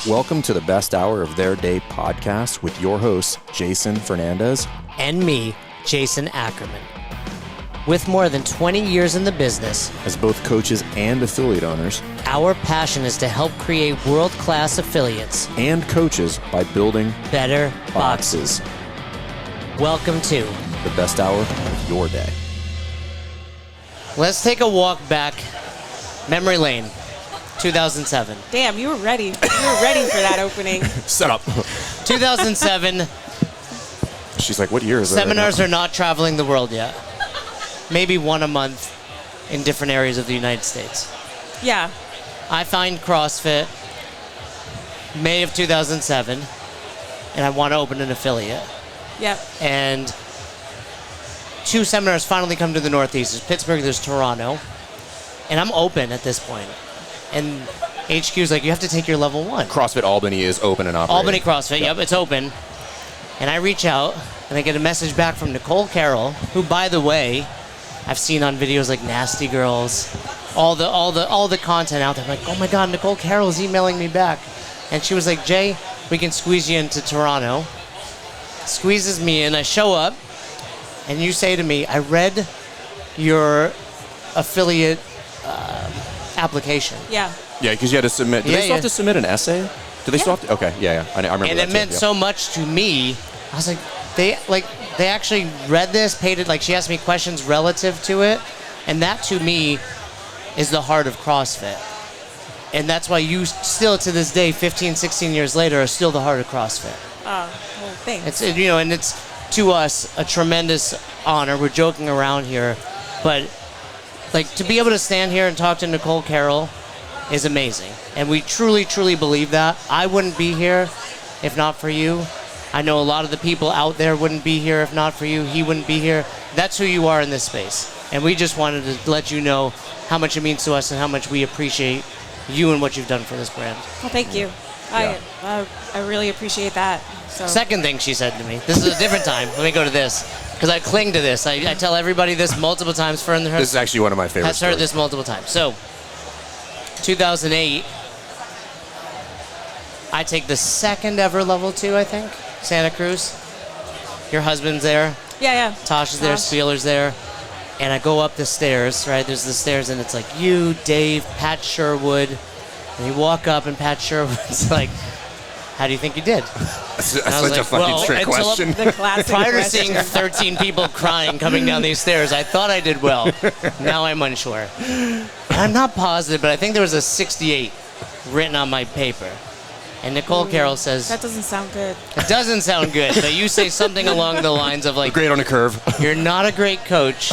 Welcome to the best hour of their day podcast with your hosts, Jason Fernandez. And me, Jason Ackerman. With more than 20 years in the business, as both coaches and affiliate owners, our passion is to help create world-class affiliates and coaches by building better boxes. Welcome to the best hour of your day. Let's take a walk back memory lane. 2007. Damn, you were ready. You were ready for that opening. Set up. 2007. She's like, what year is it? Seminars are not traveling the world yet. Maybe one a month in different areas of the United States. Yeah. I find CrossFit May of 2007, and I want to open an affiliate. Yep. And 2 seminars finally come to the Northeast. There's Pittsburgh, there's Toronto. And I'm open at this point. And HQ's like, you have to take your level 1. CrossFit Albany is open and operating. Albany CrossFit, yep, it's open. And I reach out, and I get a message back from Nicole Carroll, who, by the way, I've seen on videos like Nasty Girls, all the content out there. I'm like, oh my God, Nicole Carroll is emailing me back. And she was like, Jay, we can squeeze you into Toronto. Squeezes me in, I show up, and you say to me, I read your affiliate application. Yeah. Yeah, because you had to submit. Do they still have to submit an essay? Do they still have to? Okay, yeah. I remember that. And it meant so much to me. I was like, they actually read this, paid it, like she asked me questions relative to it. And that to me is the heart of CrossFit. And that's why you still to this day, 15, 16 years later, are still the heart of CrossFit. Oh, well, thanks. It's, and it's to us a tremendous honor. We're joking around here, but like to be able to stand here and talk to Nicole Carroll is amazing. And we truly, truly believe that. I wouldn't be here if not for you. I know a lot of the people out there wouldn't be here if not for you. He wouldn't be here. That's who you are in this space. And we just wanted to let you know how much it means to us and how much we appreciate you and what you've done for this brand. Well, thank you. Yeah. I really appreciate that. So. Second thing she said to me, this is a different time. Let me go to this, because I cling to this. I tell everybody this multiple times. This is actually one of my favorite has heard stories. this multiple times. So, 2008, I take the second ever level 2, I think, Santa Cruz. Your husband's there. Yeah. Tasha's there, Spieler's there. And I go up the stairs, right? There's the stairs, and it's like you, Dave, Pat Sherwood. And you walk up, and Pat Sherwood's like, how do you think you did? That's such a fucking trick question. The classic Prior to question. seeing 13 people crying coming down these stairs, I thought I did well. Now I'm unsure. I'm not positive, but I think there was a 68 written on my paper. And Nicole Carroll says... That doesn't sound good. It doesn't sound good, but you say something along the lines of like... Great on a curve. You're not a great coach,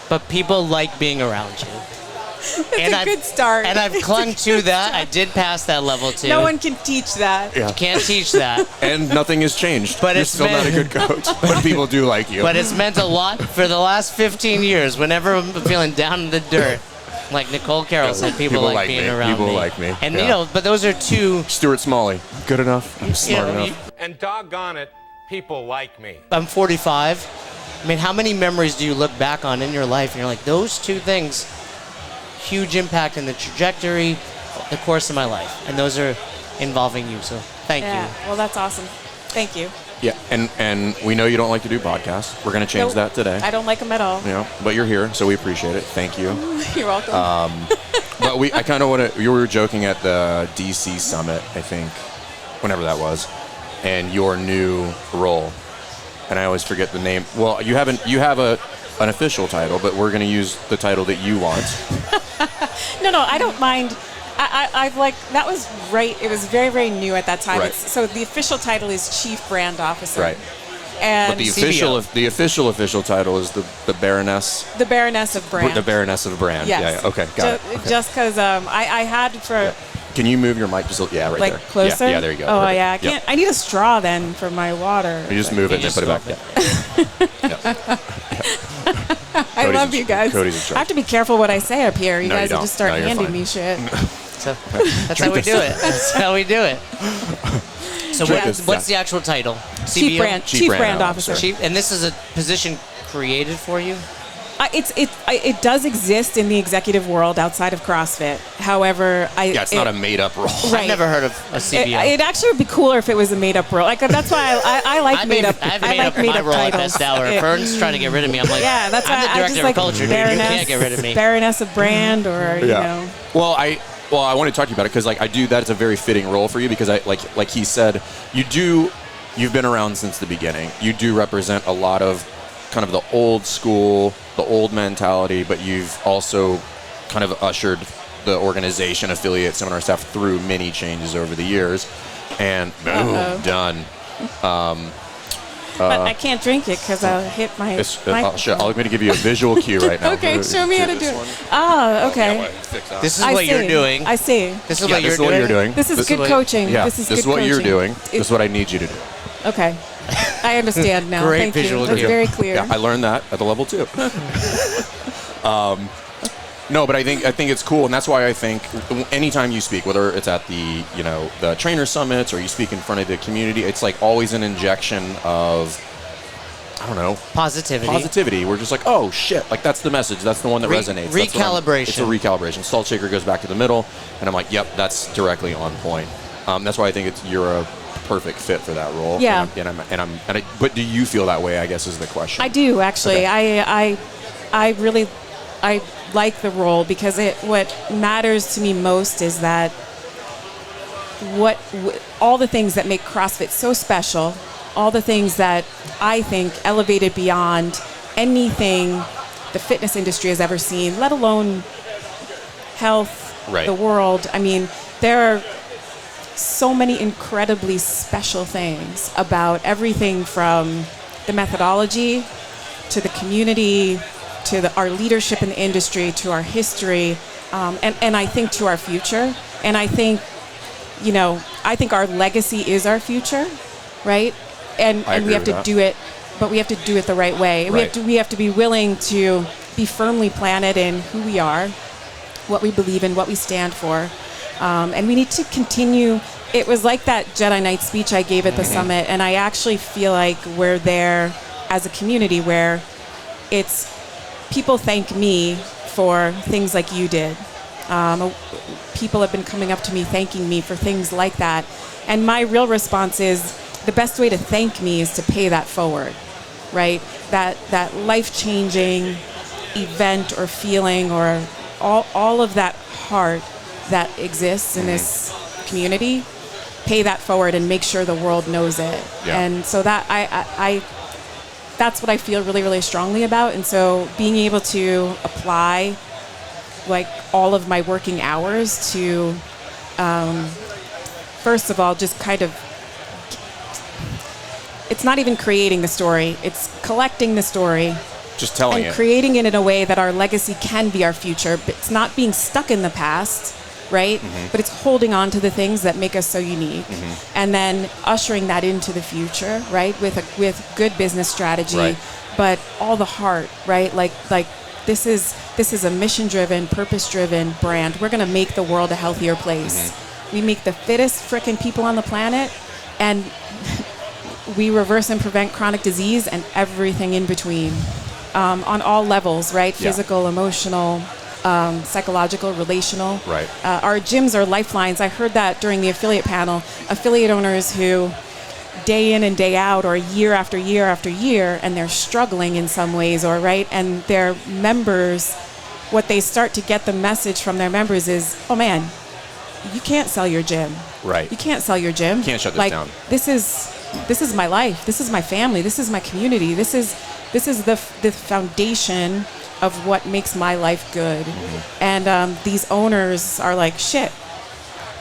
but people like being around you. It's a good start. And I've clung to that. I did pass that level 2. No one can teach that. You can't teach that. And nothing has changed. But You're it's still not a good coach. But people do like you. But it's meant a lot for the last 15 years. Whenever I'm feeling down in the dirt, like Nicole Carroll said, people like being around me. People like me. And, but those are 2... Stuart Smalley. Good enough. I'm smart enough. And doggone it, people like me. I'm 45. I mean, how many memories do you look back on in your life and you're like, those 2 things, huge impact in the trajectory, the course of my life. And those are involving you, so thank you. Well, that's awesome. Thank you. Yeah, and we know you don't like to do podcasts. We're going to change that today. I don't like them at all. But you're here, so we appreciate it. Thank you. You're welcome. But I kind of want to. You were joking at the DC Summit, I think, whenever that was, and your new role. And I always forget the name. Well, you have an official title, but we're going to use the title that you want. No, I don't mind. I've that was right. It was very, very new at that time. Right. So the official title is Chief Brand Officer. Right. And but the official title is the Baroness. The Baroness of Brand. The Baroness of Brand. Yes. Yeah. Okay. Got it. Okay. Just because I had for. Yeah. Can you move your mic just right there? Like closer? Yeah, there you go. Oh, Perfect. yeah. I can't. Yep. I need a straw then for my water. You just move it and then put it back. I love you guys. I have to be careful what I say up here. You guys will just start handing me shit. So that's how we do it. That's how we do it. So what's the actual title? Chief Brand Officer. And this is a position created for you? It does exist in the executive world outside of CrossFit. However, it's not a made-up role. Right. I've never heard of a CBO. It actually would be cooler if it was a made-up role. Like that's why I like made-up. I haven't made up my role at Best Hour. Fern's trying to get rid of me. I'm like, yeah, that's I'm why the director of culture. Dude. You can't get rid of me. Baroness of Brand, or you know. Well, I want to talk to you about it because like I do. That's a very fitting role for you because I like he said, you've been around since the beginning. You do represent a lot of kind of the old school, the old mentality, but you've also kind of ushered the organization, affiliate, seminar staff through many changes over the years. And boom, done. But I can't drink it because I'll hit my. I'm going to give you a visual cue right now. Okay, show me how to do it. Oh, okay. This is what you're doing. I see. This is what you're doing. This is good coaching. Yeah, this is what you're doing. This is what I need you to do. Okay. I understand now. Great Thank visual you. That's very clear. Yeah, I learned that at the level 2. No, but I think it's cool, and that's why I think anytime you speak, whether it's at the the trainer summits or you speak in front of the community, it's like always an injection of, I don't know, positivity. We're just like, oh shit, like that's the message, that's the one that resonates. Recalibration. It's a recalibration. Salt shaker goes back to the middle, and I'm like, yep, that's directly on point. That's why I think you're a perfect fit for that role. Yeah. But do you feel that way, I guess, is the question. I do, actually. Okay. I really like the role because what matters to me most is that all the things that make CrossFit so special, all the things that I think elevated beyond anything the fitness industry has ever seen, let alone health, the world. I mean, there are so many incredibly special things about everything from the methodology to the community to our leadership in the industry to our history, and I think to our future. And I think, I think our legacy is our future, right? And we have to do it, but we have to do it the right way. Right. We have to be willing to be firmly planted in who we are, what we believe in, what we stand for. And we need to continue. It was like that Jedi Knight speech I gave at the summit, and I actually feel like we're there as a community where it's people thank me for things like you did. People have been coming up to me thanking me for things like that. And my real response is the best way to thank me is to pay that forward, right? That life-changing event or feeling or all of that heart that exists in this community, pay that forward and make sure the world knows it. Yeah. And so that that's what I feel really, really strongly about. And so being able to apply like all of my working hours to, first of all, just kind of, it's not even creating the story, it's collecting the story. Just telling and creating it in a way that our legacy can be our future. But it's not being stuck in the past, right? But it's holding on to the things that make us so unique, and then ushering that into the future, right? With good business strategy, but all the heart, right? Like this is a mission-driven, purpose-driven brand. We're gonna make the world a healthier place. We make the fittest frickin' people on the planet, and we reverse and prevent chronic disease and everything in between, on all levels, right? Physical, emotional, psychological, relational. Right. Our gyms are lifelines. I heard that during the affiliate panel. Affiliate owners who day in and day out or year after year after year, and they're struggling in some ways, or right, and their members, what they start to get the message from their members is, oh man, you can't sell your gym. Right. You can't sell your gym. You can't shut this down. This is my life. This is my family. This is my community. This is the foundation of what makes my life good. And these owners are like, shit,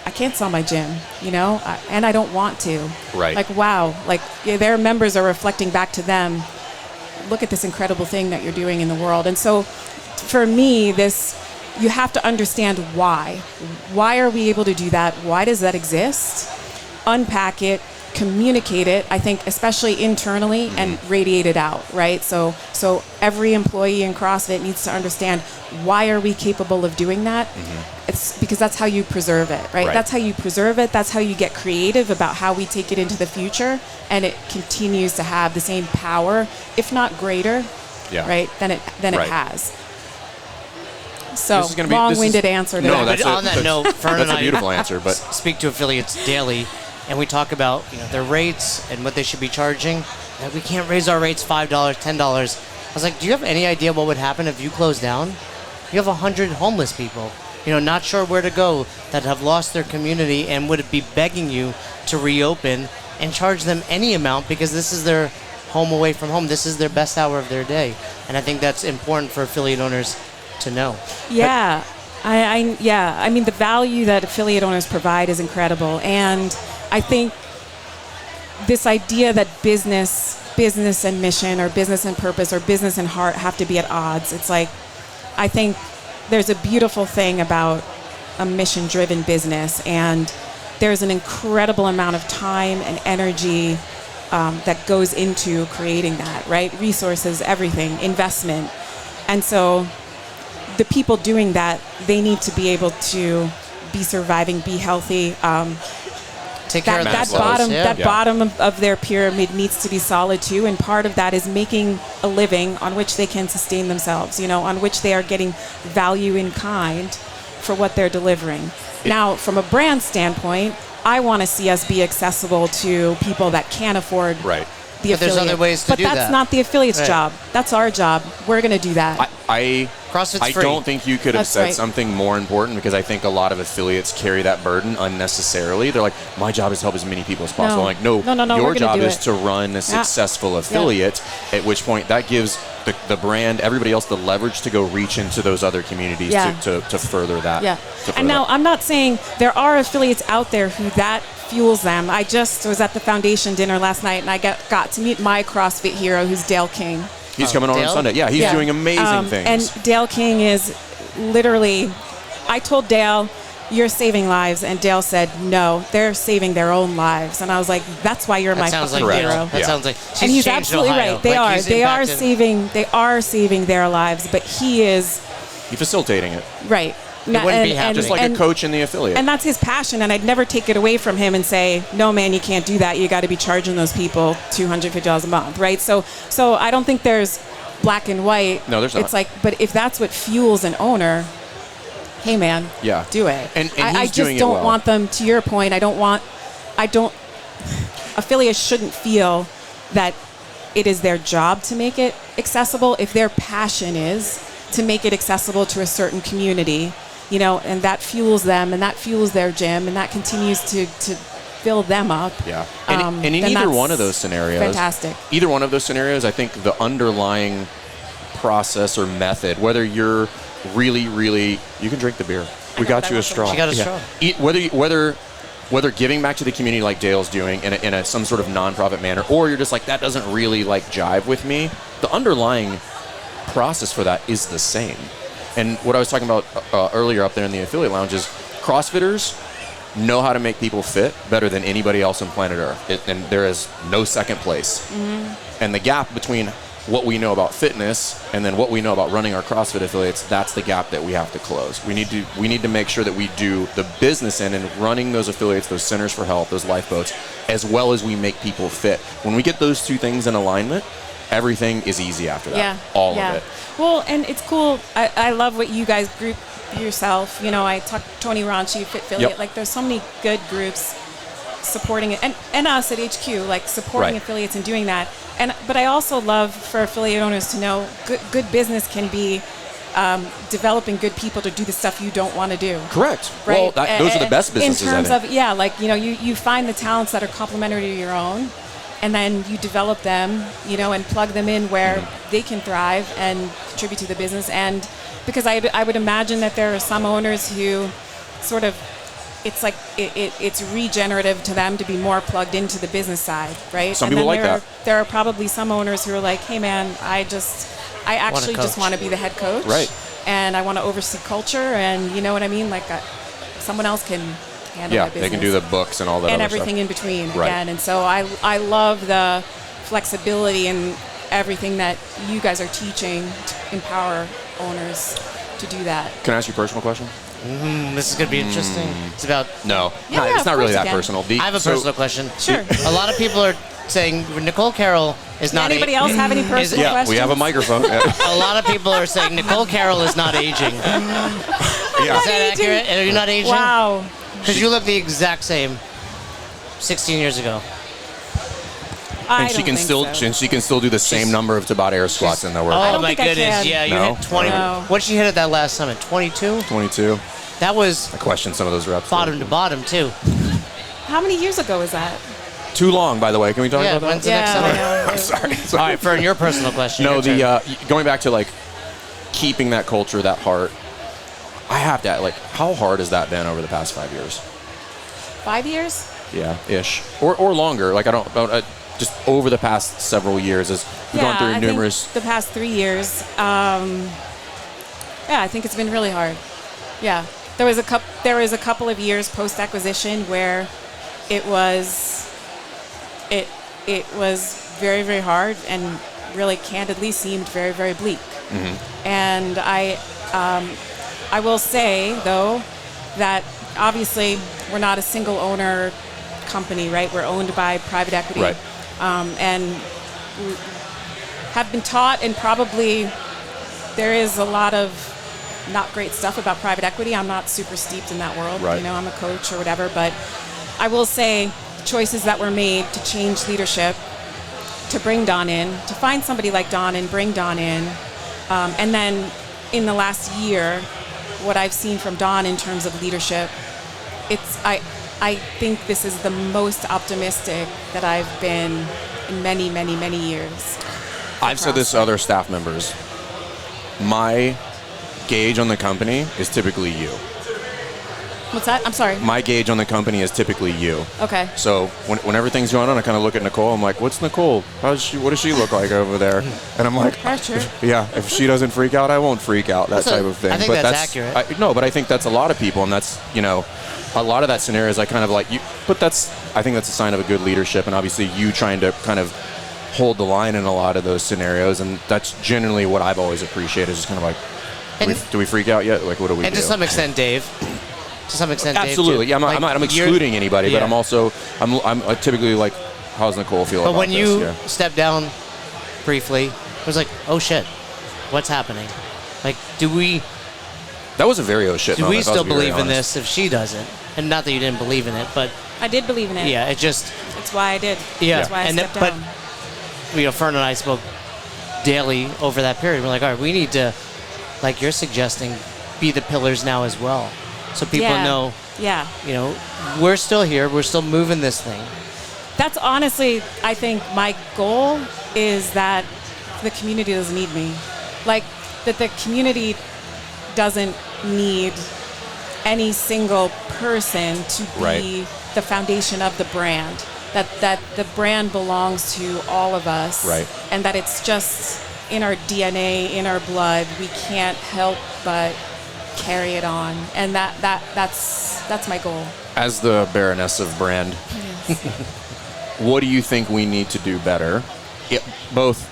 I can't sell my gym, and I don't want to. Right. Like, wow, like their members are reflecting back to them, look at this incredible thing that you're doing in the world. And so for me, you have to understand why. Why are we able to do that? Why does that exist? Unpack it, communicate it, I think, especially internally, and radiate it out, right? So every employee in CrossFit needs to understand, why are we capable of doing that? It's because that's how you preserve it, right? That's how you preserve it. That's how you get creative about how we take it into the future, and it continues to have the same power, if not greater, right, than it Right. has. So This is gonna be- long-winded answer to No, that. that's But on that note, Fern that's and a I beautiful answer. But speak to affiliates daily, and we talk about their rates and what they should be charging. That we can't raise our rates $5, $10. I was like, do you have any idea what would happen if you close down? You have 100 homeless people, not sure where to go, that have lost their community and would be begging you to reopen and charge them any amount because this is their home away from home. This is their best hour of their day, and I think that's important for affiliate owners to know. Yeah. I mean, the value that affiliate owners provide is incredible. And I think this idea that business and mission or business and purpose or business and heart have to be at odds. It's like, I think there's a beautiful thing about a mission-driven business, and there's an incredible amount of time and energy that goes into creating that, right? Resources, everything, investment. And so the people doing that, they need to be able to be surviving, be healthy. Take care of That themselves. bottom of their pyramid needs to be solid too, and part of that is making a living on which they can sustain themselves, on which they are getting value in kind for what they're delivering. Now, from a brand standpoint, I want to see us be accessible to people that can't afford the But affiliate. there's other ways to do But that's that. not the affiliate's Right. job. That's our job. We're going to do that. CrossFit's I free. don't think you could have That's said right. something more important, because I think a lot of affiliates carry that burden unnecessarily. They're like, my job is to help as many people as possible. No. Like, no, No, your we're gonna job do is it. to run a successful affiliate, at which point that gives the brand, everybody else, the leverage to go reach into those other communities to further that. Yeah. to further And now that. I'm not saying there are affiliates out there who that fuels them. I just was at the foundation dinner last night, and I got to meet my CrossFit hero, who's Dale King. He's coming on Dale? Sunday. Yeah, he's doing amazing things. And Dale King is literally, I told Dale, you're saving lives. And Dale said, no, they're saving their own lives. And I was like, that's why you're my sounds fucking like hero. Dale. That Yeah. sounds like she's And he's changed absolutely Ohio. right. They Like, are. he's They are impacted- saving their lives, but he is He's facilitating it, right. wouldn't be happening. just like a coach in the affiliate. And that's his passion, and I'd never take it away from him and say, no, man, you can't do that. You got to be charging those people $250 a month, right? So I don't think there's black and white. No, there's not. It's like, but if that's what fuels an owner, hey, man, Yeah. do it. And I he's just doing it don't well. want them, to your point, affiliates shouldn't feel that it is their job to make it accessible. If their passion is to make it accessible to a certain community, and that fuels them, and that fuels their gym, and that continues to fill them up. Yeah. And in then either that's one of those scenarios, fantastic. Either one of those scenarios, I think the underlying process or method, whether you're really, really, you can drink the beer. We got you a straw. She got a straw. Whether giving back to the community like Dale's doing in a some sort of nonprofit manner, or you're just like, that doesn't really jive with me, the underlying process for that is the same. And what I was talking about earlier up there in the affiliate lounge is CrossFitters know how to make people fit better than anybody else on planet Earth. And there is no second place. Mm-hmm. And the gap between what we know about fitness and then what we know about running our CrossFit affiliates, that's the gap that we have to close. We need to make sure that we do the business end and running those affiliates, those centers for health, those lifeboats, as well as we make people fit. When we get those two things in alignment, everything is easy after that. Yeah. All of it. Well, and it's cool. I love what you guys group yourself. I talked to Tony Ronchi, Fit Affiliate. Yep. There's so many good groups supporting it, and us at HQ, supporting Right. affiliates and doing that. But I also love for affiliate owners to know good business can be developing good people to do the stuff you don't want to do. Correct. Right? Well, those are the best businesses. In terms I think. of, you find the talents that are complementary to your own, and then you develop them, and plug them in where they can thrive and contribute to the business. And because I would imagine that there are some owners who sort of, it's like it's regenerative to them to be more plugged into the business side, right? Some and people then like that. There are probably some owners who are like, hey man, I actually just coach. want to be the head coach. Right. And I want to oversee culture, and you know what I mean? Someone else can handle my business. They can do the books and all that And other everything stuff. in between, Right. again. And so I love the flexibility and everything that you guys are teaching to empower owners to do that. Can I ask you a personal question? This is going to be interesting. It's about. No. Yeah, It's of not really course that you can. personal. I have a personal question. Sure. A lot of people are saying Nicole Carroll is not. Anybody else have any personal Yeah, questions? we have a microphone. Yeah. A lot of people are saying Nicole Carroll is not aging. Is that accurate? Are you not aging? Wow. Because you look the exact same 16 years ago. And she can still do the same number of Tabata air squats in the world. Oh don't my think I goodness! can. Yeah, you No? hit 20. No. What'd she hit at that last summit? 22. 22. That was I questioned some of those reps. bottom to bottom too. How many years ago was that? Too long, by the way. Can we talk Yeah, about when's that? the next I summit? know. Sorry. All right, for your personal question. No, your turn. going back to like keeping that culture, that heart. I have to like, how hard has that been over the past 5 years? 5 years? Yeah, ish, or longer. Like I don't just over the past several years as we've gone through I numerous. think the past 3 years. Yeah, I think it's been really hard. Yeah, there was a couple of years post acquisition where it was very, very hard and really candidly seemed very, very bleak. And I will say though that obviously we're not a single owner company, right? We're owned by private equity, Right. And we have been taught, and probably there is a lot of not great stuff about private equity. I'm not super steeped in that world. Right. You know, I'm a coach or whatever, but I will say choices that were made to change leadership, to bring Don in, to find somebody like Don and bring Don in, and then in the last year, what I've seen from Don in terms of leadership, I think this is the most optimistic that I've been in many, many, many years. I've said this to other staff members. My gauge on the company is typically you. What's that? I'm sorry. My gauge on the company is typically you. Okay. So when everything's going on, I kind of look at Nicole. I'm like, "What's Nicole? What does she look like over there?" And I'm like, Pressure. "Yeah, if she doesn't freak out, I won't freak out." That So, type of thing. I think but that's accurate. No, but I think that's a lot of people, and that's a lot of that scenario is I kind of like you. But I think that's a sign of a good leadership, and obviously you trying to kind of hold the line in a lot of those scenarios, and that's generally what I've always appreciated. Is just kind of like, do we freak out yet? Like, what do we do? And to some extent, Dave. To some extent, Absolutely. Dave, Yeah, too. I'm excluding anybody, but yeah. I'm also I'm typically like, how's Nicole feel But about when this? you Yeah. stepped down briefly, it was like, oh shit, what's happening? Like, That was a very oh shit do moment. we if I was still to be very believe in honest. this if she doesn't? And not that you didn't believe in it, but I did believe in it. yeah, it just That's why I did. yeah. That's why I and stepped but down. Fern and I spoke daily over that period. We're like, all right, we need to, like you're suggesting, be the pillars now as well, so people know. Yeah. We're still here. We're still moving this thing. That's honestly, I think my goal is that the community doesn't need me. Like, that the community doesn't need any single person to be Right. the foundation of the brand. That the brand belongs to all of us. Right. And that it's just in our DNA, in our blood. We can't help but carry it on. And that's my goal. As the Baroness of Brand, what do you think we need to do better, both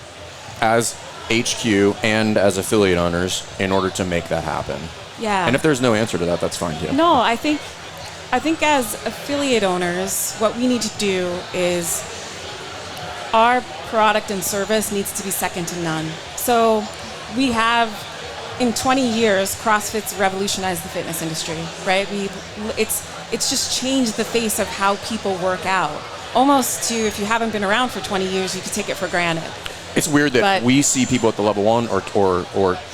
as HQ and as affiliate owners, in order to make that happen? Yeah. And if there's no answer to that, that's fine too. No, I think as affiliate owners, what we need to do is our product and service needs to be second to none. So we have, in 20 years, CrossFit's revolutionized the fitness industry, right? It's just changed the face of how people work out. Almost to, if you haven't been around for 20 years, you could take it for granted. It's weird that But- we see people at the level one or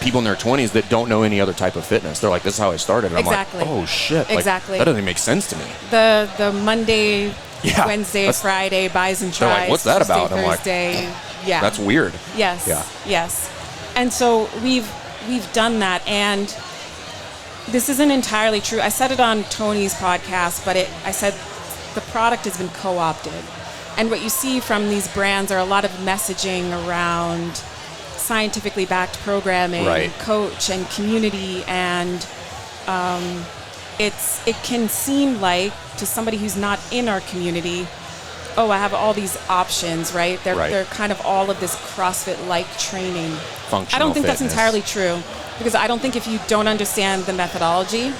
people in their 20s that don't know any other type of fitness. They're like, this is how I started. And Exactly. I'm like, oh shit. Like, Exactly. that doesn't even make sense to me. The Monday, Yeah, Wednesday, that's- Friday buys and They're like, tries. "What's that Tuesday, about?" And I'm like, Thursday, yeah. That's weird. Yes. Yeah. Yes. And so we've done that, and this isn't entirely true. I said it on Tony's podcast, but I said the product has been co-opted. And what you see from these brands are a lot of messaging around scientifically backed programming, Right. coach and community, and it can seem like, to somebody who's not in our community, oh, I have all these options, right? They're kind of all of this CrossFit-like training. Functional I don't think fitness. that's entirely true, because I don't think if you don't understand the methodology,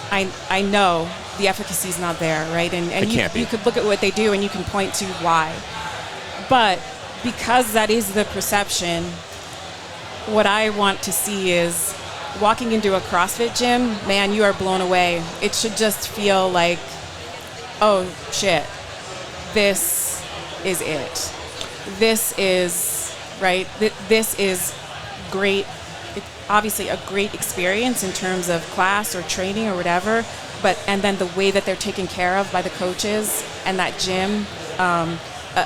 I know the efficacy is not there, right? And It can't be. you could look at what they do and you can point to why. But because that is the perception, what I want to see is walking into a CrossFit gym, man, you are blown away. It should just feel like, oh shit, this is it. This is, right, this is great. It's obviously a great experience in terms of class or training or whatever, and then the way that they're taken care of by the coaches and that gym.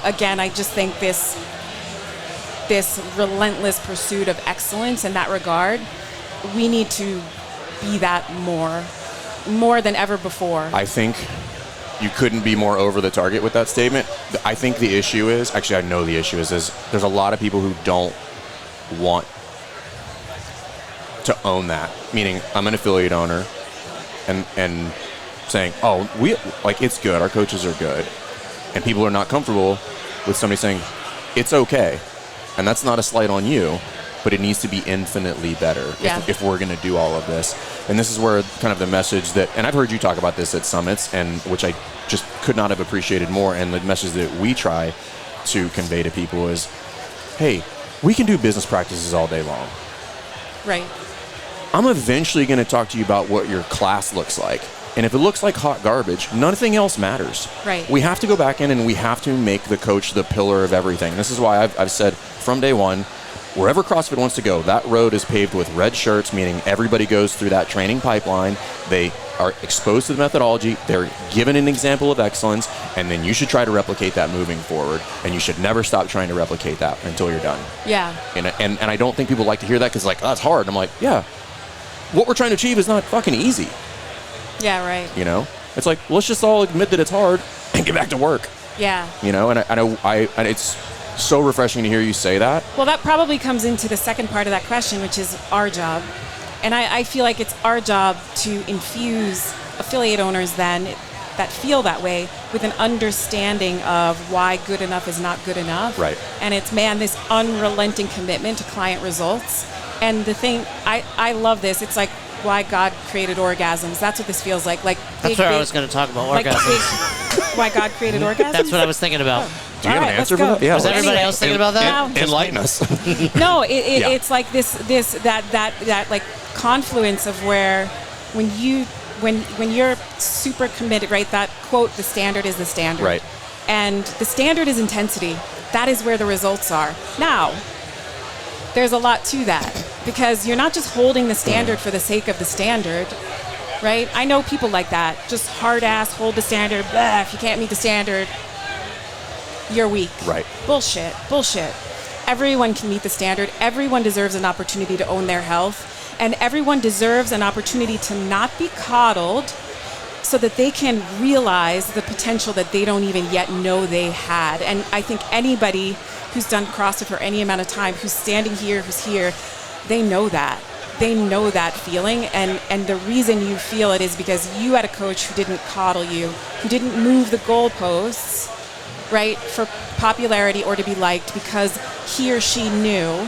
Again, I just think this relentless pursuit of excellence in that regard, we need to be that more than ever before. I think you couldn't be more over the target with that statement. I think the issue is, actually I know the issue is there's a lot of people who don't want to own that. Meaning, I'm an affiliate owner and saying, oh, it's good, our coaches are good. And people are not comfortable with somebody saying, it's okay. And that's not a slight on you, but it needs to be infinitely better if we're going to do all of this. And this is where kind of the message that, and I've heard you talk about this at summits, and which I just could not have appreciated more, and the message that we try to convey to people is, hey, we can do business practices all day long. Right. I'm eventually going to talk to you about what your class looks like. And if it looks like hot garbage, nothing else matters. Right. We have to go back in and we have to make the coach the pillar of everything. This is why I've said from day one, wherever CrossFit wants to go, that road is paved with red shirts, meaning everybody goes through that training pipeline. They are exposed to the methodology. They're given an example of excellence, and then you should try to replicate that moving forward. And you should never stop trying to replicate that until you're done. Yeah. And I don't think people like to hear that because, like, oh, that's hard. I'm like, yeah. What we're trying to achieve is not fucking easy. Yeah, right. You know? It's like, let's just all admit that it's hard and get back to work. Yeah. You know, and it's so refreshing to hear you say that. Well, that probably comes into the second part of that question, which is our job. And I feel like it's our job to infuse affiliate owners then that feel that way with an understanding of why good enough is not good enough. Right. And it's, man, this unrelenting commitment to client results. And the thing, I love this. It's like why God created orgasms. That's what this feels like. That's what I was going to talk about, orgasms. Why God created orgasms? That's what I was thinking about. Do you have an answer for that? Yeah. Was everybody else thinking about that? Enlighten us. No, it's like that like confluence of where when you're super committed, right? That quote, the standard is the standard. Right. And the standard is intensity. That is where the results are. Now, there's a lot to that because you're not just holding the standard for the sake of the standard, right? I know people like that. Just hard ass, hold the standard. Blah, if you can't meet the standard, you're weak. Right. Bullshit. Everyone can meet the standard. Everyone deserves an opportunity to own their health. And everyone deserves an opportunity to not be coddled so that they can realize the potential that they don't even yet know they had. And I think anybody who's done CrossFit for any amount of time, who's standing here, who's here, they know that. They know that feeling. And the reason you feel it is because you had a coach who didn't coddle you, who didn't move the goalposts, right, for popularity or to be liked because he or she knew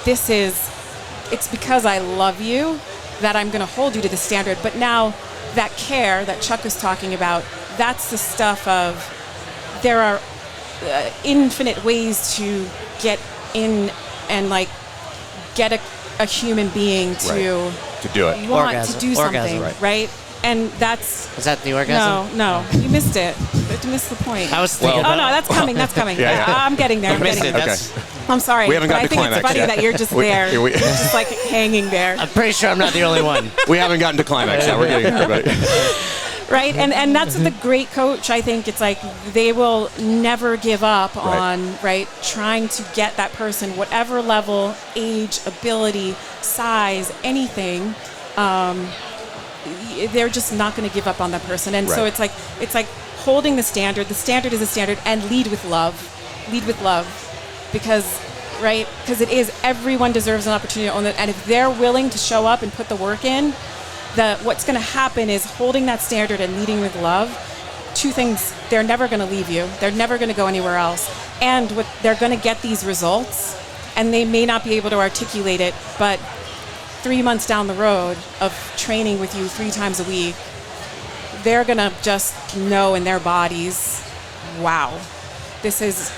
it's because I love you that I'm going to hold you to the standard. But now that care that Chuck was talking about, that's the stuff of there are infinite ways to get in and like get a human being to do it. Want orgasm. to do something, right? And that's... Is that the orgasm? No, you missed it. You missed the point. I was thinking no, that's coming. Yeah. I'm getting there. Okay. I'm sorry. We haven't but gotten I to think it's climax funny yet. that you're just there. You're just like hanging there. I'm pretty sure I'm not the only one. We haven't gotten to climax yet. We're getting everybody. Right, and that's the great coach. I think it's like they will never give up on trying to get that person, whatever level, age, ability, size, anything. They're just not going to give up on that person, and so it's like holding the standard. The standard is the standard, and lead with love, because it is everyone deserves an opportunity to own it, and if they're willing to show up and put the work in. What's going to happen is holding that standard and leading with love. Two things: they're never going to leave you. They're never going to go anywhere else. And they're going to get these results, and they may not be able to articulate it, but 3 months down the road of training with you 3 times a week, they're going to just know in their bodies, wow, this is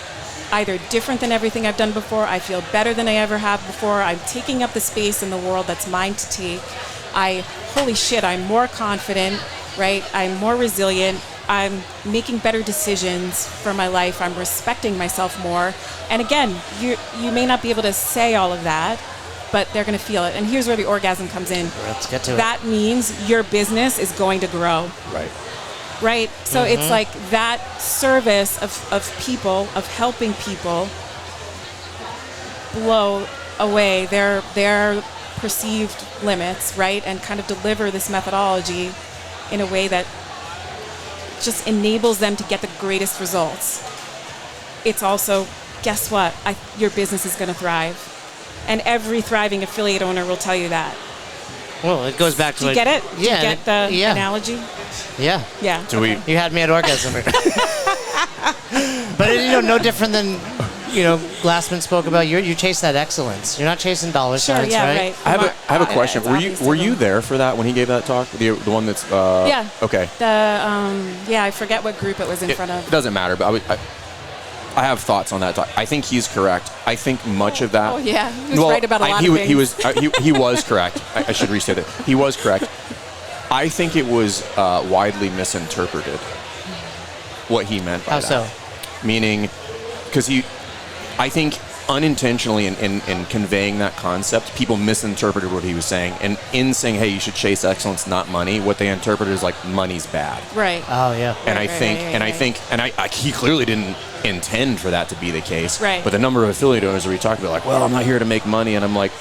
either different than everything I've done before. I feel better than I ever have before. I'm taking up the space in the world that's mine to take. Holy shit, I'm more confident, right? I'm more resilient. I'm making better decisions for my life. I'm respecting myself more. And again, you may not be able to say all of that, but they're going to feel it. And here's where the orgasm comes in. Let's get to it. That means your business is going to grow. Right? So it's like that service of people, of helping people blow away their perceived limits, right? And kind of deliver this methodology in a way that just enables them to get the greatest results. It's also, guess what? Your business is going to thrive. And every thriving affiliate owner will tell you that. Well, it goes back to... Do you get it? Yeah. Do you get the analogy? Yeah. Yeah. You had me at orgasm. But, no different than, Glassman spoke about. You chase that excellence. You're not chasing dollar signs, right? I have a question. Were you there for that when he gave that talk? The one that's... yeah. Okay. I forget what group it was in front of. It doesn't matter, but I have thoughts on that talk. I think he's correct. I think much of that... Oh, yeah. He was right about a lot of things. He was correct. I should restate that. He was correct. I think it was widely misinterpreted, what he meant by that. How so? Meaning, because I think unintentionally in conveying that concept, people misinterpreted what he was saying. And in saying, hey, you should chase excellence, not money, what they interpreted is like money's bad. Right. Oh, yeah. And I think he clearly didn't intend for that to be the case. Right. But the number of affiliate owners where we talk about, like, well, I'm not here to make money. And I'm like,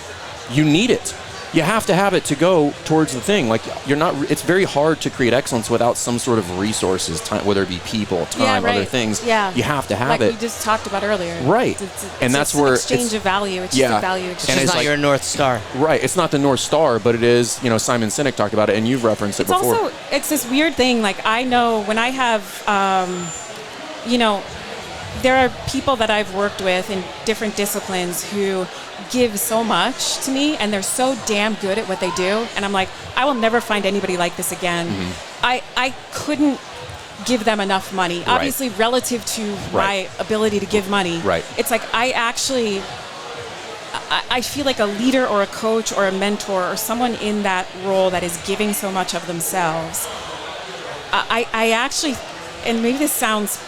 you need it. You have to have it to go towards the thing. Like, it's very hard to create excellence without some sort of resources, time, whether it be people, time, other things. Yeah. You have to have like it. Like we just talked about earlier. Right. And that's where exchange of value. It's just a value exchange. It's not your North Star. Right. It's not the North Star, but it is, Simon Sinek talked about it, and you've referenced it before. Also, it's this weird thing. Like, I know when I have, there are people that I've worked with in different disciplines who give so much to me, and they're so damn good at what they do, and I'm like, I will never find anybody like this again. I couldn't give them enough money, obviously relative to my ability to give money. It's like I feel like a leader or a coach or a mentor or someone in that role that is giving so much of themselves. I actually, and maybe this sounds,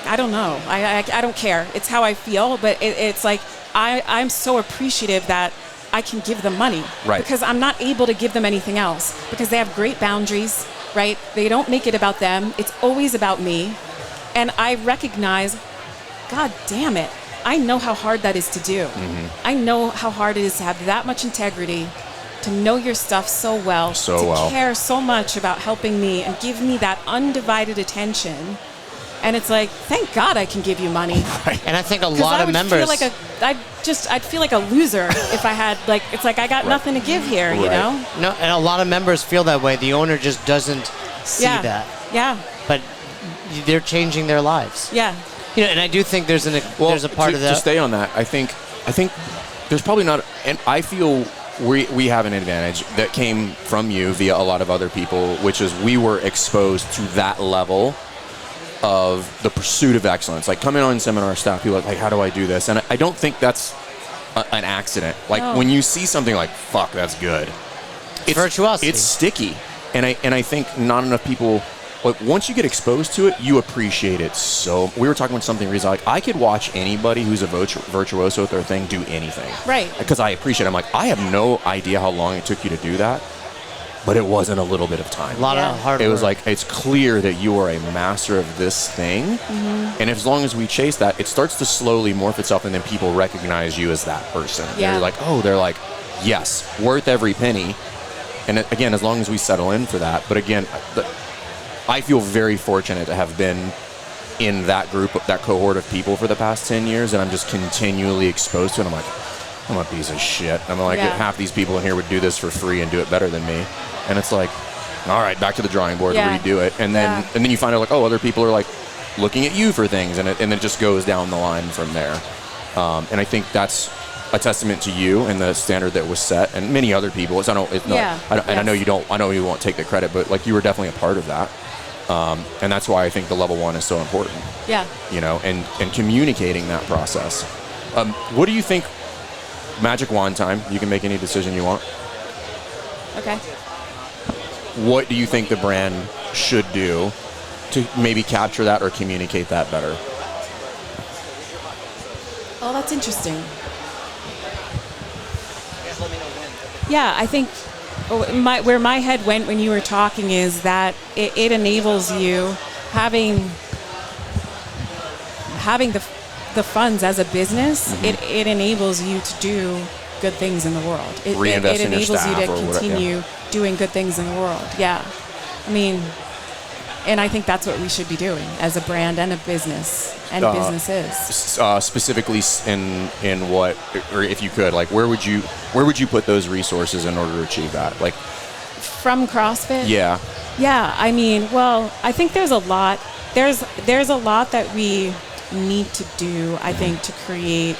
I don't know, I don't care, it's how I feel, but it's like I'm so appreciative that I can give them money, because I'm not able to give them anything else, because they have great boundaries, right? They don't make it about them. It's always about me. And I recognize, God damn it, I know how hard that is to do. I know how hard it is to have that much integrity, to know your stuff so well, care so much about helping me and give me that undivided attention. And it's like, thank God I can give you money. And I think a lot of members... I'd feel like a loser if I had, like, it's like I got nothing to give here, you know? No, and a lot of members feel that way. The owner just doesn't see that. Yeah. But they're changing their lives. Yeah. And I do think there's a part of that. To stay on that, I think there's probably not, and I feel we have an advantage that came from you via a lot of other people, which is we were exposed to that level of the pursuit of excellence. Like, coming on seminar staff, people are like, how do I do this? And I don't think that's an accident. Like, when you see something like, fuck, that's good. It's virtuosity. It's sticky. And I think not enough people, like, once you get exposed to it, you appreciate it. So we were talking about something recently, like, I could watch anybody who's a virtuoso with their thing do anything. Right. Because I appreciate it. I'm like, I have no idea how long it took you to do that. But it wasn't a little bit of time. A lot of hard work. It was like, it's clear that you are a master of this thing. And as long as we chase that, it starts to slowly morph itself, and then people recognize you as that person. Yeah. They're like, yes, worth every penny. And again, as long as we settle in for that. But again, I feel very fortunate to have been in that group, that cohort of people for the past 10 years, and I'm just continually exposed to it. I'm like, I'm a piece of shit. I'm like, half these people in here would do this for free and do it better than me. And it's like, all right, back to the drawing board, redo it. And then you find out, like, oh, other people are like looking at you for things, and it just goes down the line from there. And I think that's a testament to you and the standard that was set, and many other people. It's, I don't, it's not, Yeah. and I know you don't. I know you won't take the credit, but like you were definitely a part of that, and that's why I think the level 1 is so important. Yeah. You know, and communicating that process. What do you think? Magic wand time. You can make any decision you want. Okay. What do you think the brand should do to maybe capture that or communicate that better? Oh, that's interesting. Yeah, I think where my head went when you were talking is that it enables you having the funds as a business. It enables you to do good things in the world. It Reinvest in your enables you staff to or whatever, continue doing good things in the world. Yeah, I mean, and I think that's what we should be doing as a brand and a business and businesses. Specifically in what, or if you could, like where would you put those resources in order to achieve that? Like from CrossFit? Yeah. Yeah, I mean, well, I think there's a lot. There's a lot that we need to do, I think, to create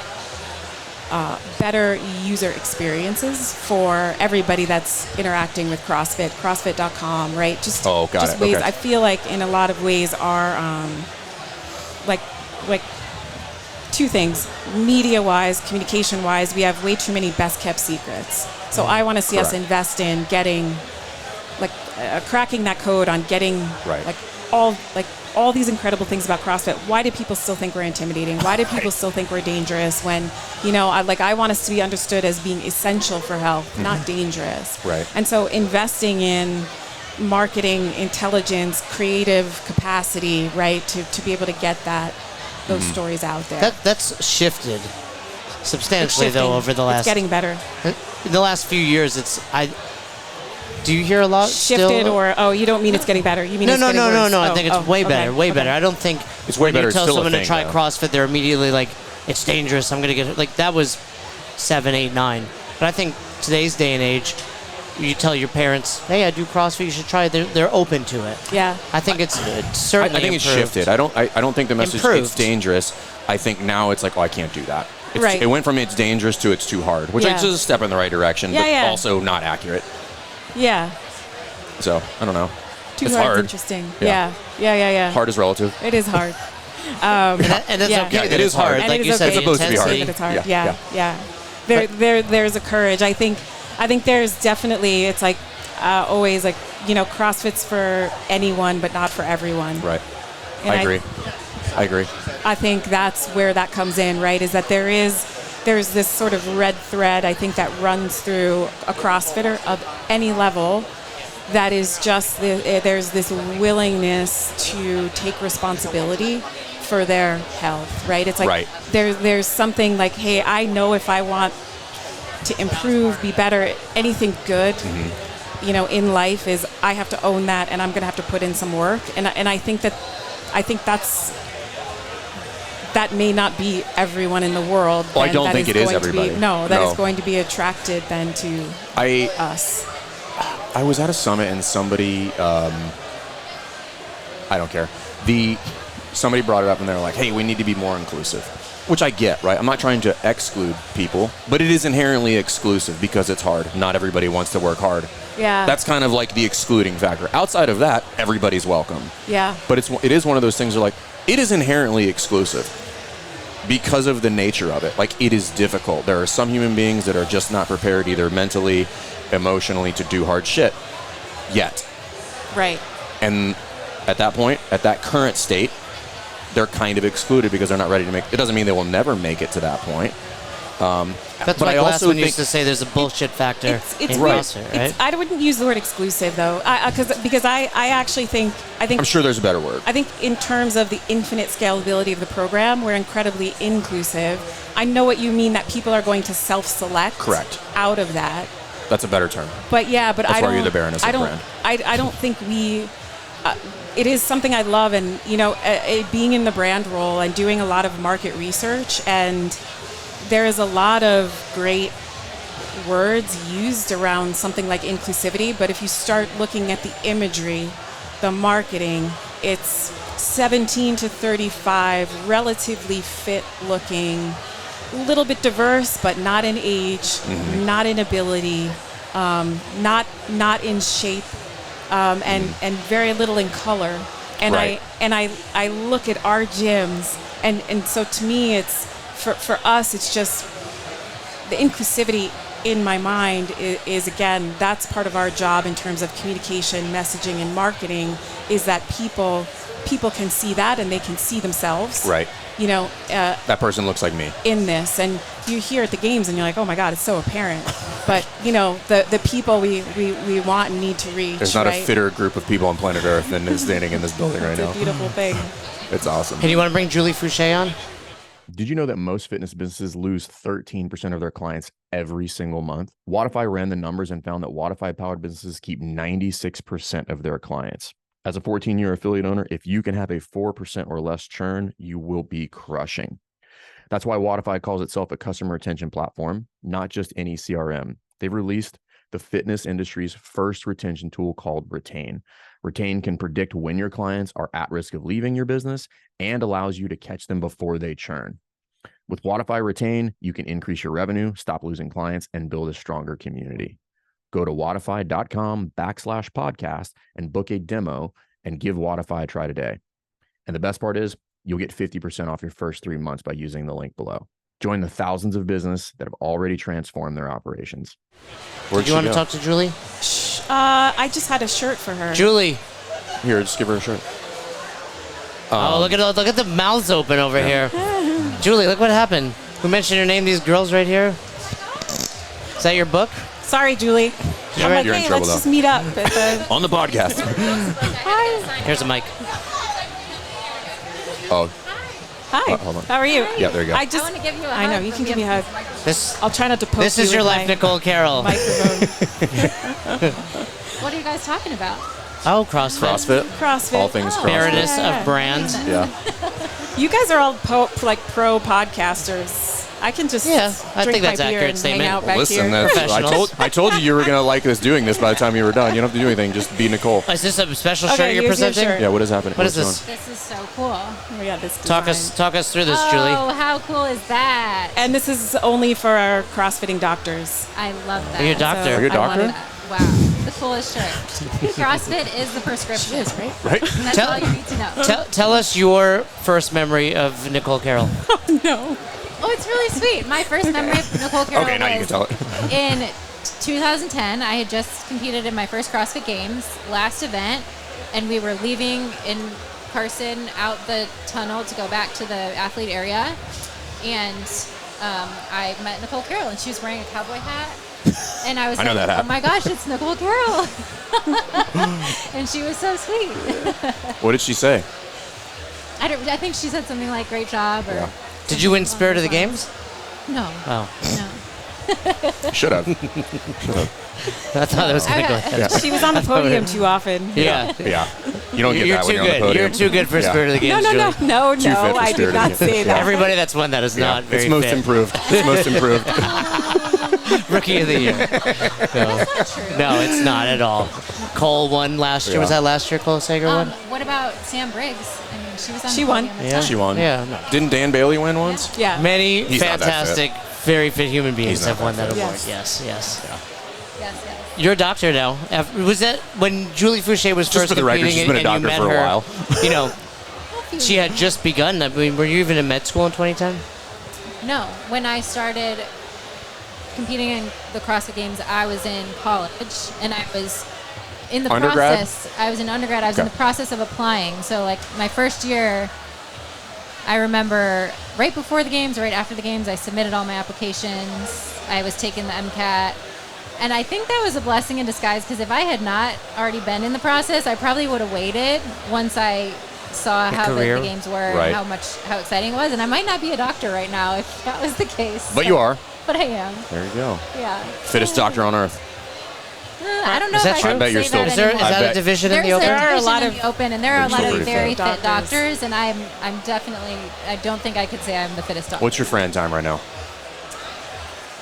better user experiences for everybody that's interacting with CrossFit, CrossFit.com, right? Just ways. Okay. I feel like in a lot of ways are like two things. Media-wise, communication-wise, we have way too many best-kept secrets. So I want to see us invest in getting, cracking that code on getting, all these incredible things about CrossFit. Why do people still think we're intimidating? Why do people still think we're dangerous when, I want us to be understood as being essential for health, not dangerous. Right. And so investing in marketing, intelligence, creative capacity, right, to be able to get those stories out there. That's shifted substantially, though, over the last... It's getting better. In the last few years, do you hear a lot shifted still? You don't mean it's getting better. You mean it's getting worse. No. I think it's way better, better. I don't think it's way better. You tell still someone a thing, to try though. CrossFit, they're immediately like, it's dangerous. I'm gonna get it. Like that was 7, 8, 9. But I think today's day and age, you tell your parents, hey, I do CrossFit. You should try it. They're open to it. Yeah. I think it's certainly. I think improved. it's shifted. I don't think the message it's dangerous. I think now it's like, I can't do that. Right. It went from it's dangerous to it's too hard, which is a step in the right direction, but also not accurate. Yeah. So, I don't know. It's hard. Interesting. Yeah. Hard is relative. It is hard. And it's okay that it's hard. Like you said, it's supposed to be hard. It's hard. Yeah. There's a courage. I think there's definitely, it's like always like, CrossFit's for anyone, but not for everyone. Right. And I agree. I think that's where that comes in, right? Is that there's this sort of red thread, I think, that runs through a CrossFitter of any level. That is just there's this willingness to take responsibility for their health, right? It's like there's something like, hey, I know if I want to improve, be better, anything good, in life is I have to own that, and I'm going to have to put in some work. And I think that may not be everyone in the world. Well, I don't think it is everybody. Is going to be attracted then to us. I was at a summit and somebody, I don't care. Somebody brought it up and they were like, hey, we need to be more inclusive, which I get, right? I'm not trying to exclude people, but it is inherently exclusive because it's hard. Not everybody wants to work hard. Yeah. That's kind of like the excluding factor. Outside of that, everybody's welcome. Yeah. But it is one of those things where it is inherently exclusive because of the nature of it. Like, it is difficult. There are some human beings that are just not prepared either mentally, emotionally to do hard shit yet. Right. And at that point, at that current state, they're kind of excluded because they're not ready to make it. Doesn't mean they will never make it to that point. That's why Glassman used to say there's a bullshit factor in CrossFit, right? I wouldn't use the word exclusive, though, because I actually think I'm sure there's a better word. I think in terms of the infinite scalability of the program, we're incredibly inclusive. I know what you mean, that people are going to self-select out of that. That's a better term. But that's why you're the Baroness of Brand. I don't think we... it is something I love, and being in the brand role and doing a lot of market research, and there is a lot of great words used around something like inclusivity, but if you start looking at the imagery, the marketing, it's 17 to 35, relatively fit looking little bit diverse, but not in age, not in ability, not in shape, and very little in color. And Right. I look at our gyms, and so to me, it's for us, it's just the inclusivity in my mind is again, that's part of our job in terms of communication, messaging, and marketing, is that people can see that and they can see themselves. Right. That person looks like me. In this, and you hear at the games and you're like, oh my God, it's so apparent. But the people we want and need to reach. There's not right? a fitter group of people on planet Earth than is standing in this building right now. It's a beautiful thing. It's awesome. Hey, you want to bring Julie Fouché on? Did you know that most fitness businesses lose 13% of their clients every single month? Wodify ran the numbers and found that Wodify-powered businesses keep 96% of their clients. As a 14-year affiliate owner, if you can have a 4% or less churn, you will be crushing. That's why Wodify calls itself a customer retention platform, not just any CRM. They've released the fitness industry's first retention tool called Retain. Retain can predict when your clients are at risk of leaving your business and allows you to catch them before they churn. With Wodify Retain, you can increase your revenue, stop losing clients, and build a stronger community. Go to wodify.com/podcast and book a demo and give Wodify a try today. And the best part is you'll get 50% off your first 3 months by using the link below. Join the thousands of businesses that have already transformed their operations. Do you want to talk to Julie? I just had a shirt for her. Julie. Here, just give her a shirt. Look at the mouths open over here. Julie, look what happened. Who mentioned your name? These girls right here. Is that your book? Sorry, Julie. I'm like, You're in hey, trouble, let's just meet up. At the... On the podcast. Hi. Here's a mic. Oh. Hi. Hold on. How are you? Yeah, there you go. I want to give you a hug. I know, you can give me a hug. I'll try not to poke This you is your with life, my Nicole Carroll. microphone. What are you guys talking about? Oh, CrossFit. CrossFit. All things CrossFit. Baroness Yeah. of Brand. Yeah. You guys are all pro podcasters. I can just Yeah, I drink think that's my an beer accurate and statement. hang out back Listen, here. I told you were going to like us doing this by the time you were done. You don't have to do anything. Just be Nicole. Is this a special Okay, shirt you're here's your presenting? shirt. Yeah, what is happening? What is What's this? This is so cool. Oh, yeah, this Talk design. us through this, Julie. Oh, how cool is that? And this is only for our CrossFitting doctors. I love that. Are you a doctor? Are you a I wanted- doctor? Wow, the coolest shirt. CrossFit is the prescription. It is, right? Right? That's Tell- all you need to know. Tell us your first memory of Nicole Carroll. No. Oh, it's really sweet. My first memory of Nicole Carroll Okay, now you can was tell it. in 2010. I had just competed in my first CrossFit Games, last event, and we were leaving in Carson out the tunnel to go back to the athlete area, and I met Nicole Carroll, and she was wearing a cowboy hat, and I was I know like, that hat. oh my gosh, it's Nicole Carroll. And she was so sweet. What did she say? I think she said something like, great job, or Yeah. Did you win Spirit of the Games? no. Oh, No. Should have. I thought it was going to go I- ahead. She was on the podium too often. Yeah. Yeah. You don't get You're that too when you're on the good. podium. You're too good for Yeah. Spirit of the No, Games, no, Julie. no, Too fit for I did Spirit of not the say Games. that. Everybody that's won that is Yeah. not very It's most fit. improved. It's most improved. Rookie of the year. No. Not true. No, it's not at all. Cole won last year. Was Yeah. that last year Cole Sager won? What about Sam Briggs? I mean, she was on She the won. podium a Yeah. ton. She won. Yeah. No. Didn't Dan Bailey win once? Yeah. Many He's not that fantastic, very fit human beings He's not have won that that fit. award. Yes. Yes, yes. Yes, yes. You're a doctor now. Was that when Julie Fouché was Just first for the record, competing she's been a and you doctor met for a her? while. You know, she had just begun. I mean, were you even in med school in 2010? No, when I started competing in the CrossFit Games, I was in college, and I was in the Undergrad? process. I was in undergrad. I was in Okay. the process of applying. So, like, my first year, I remember right before the games, right after the games, I submitted all my applications. I was taking the MCAT. And I think that was a blessing in disguise, because if I had not already been in the process, I probably would have waited once I saw how career. big the games were Right. and how exciting it was. And I might not be a doctor right now if that was the case. But you are. But I am. There you go. Yeah. Fittest doctor on earth. I don't know Is if that I true? can I bet you're say still- that Is there is anymore. that bet- a division in There's the open? There are a division lot in of- the open, and there are a There's lot still of pretty very fit fit doctors. doctors, and I'm definitely, I don't think I could say I'm the fittest doctor. What's your Fran time right now?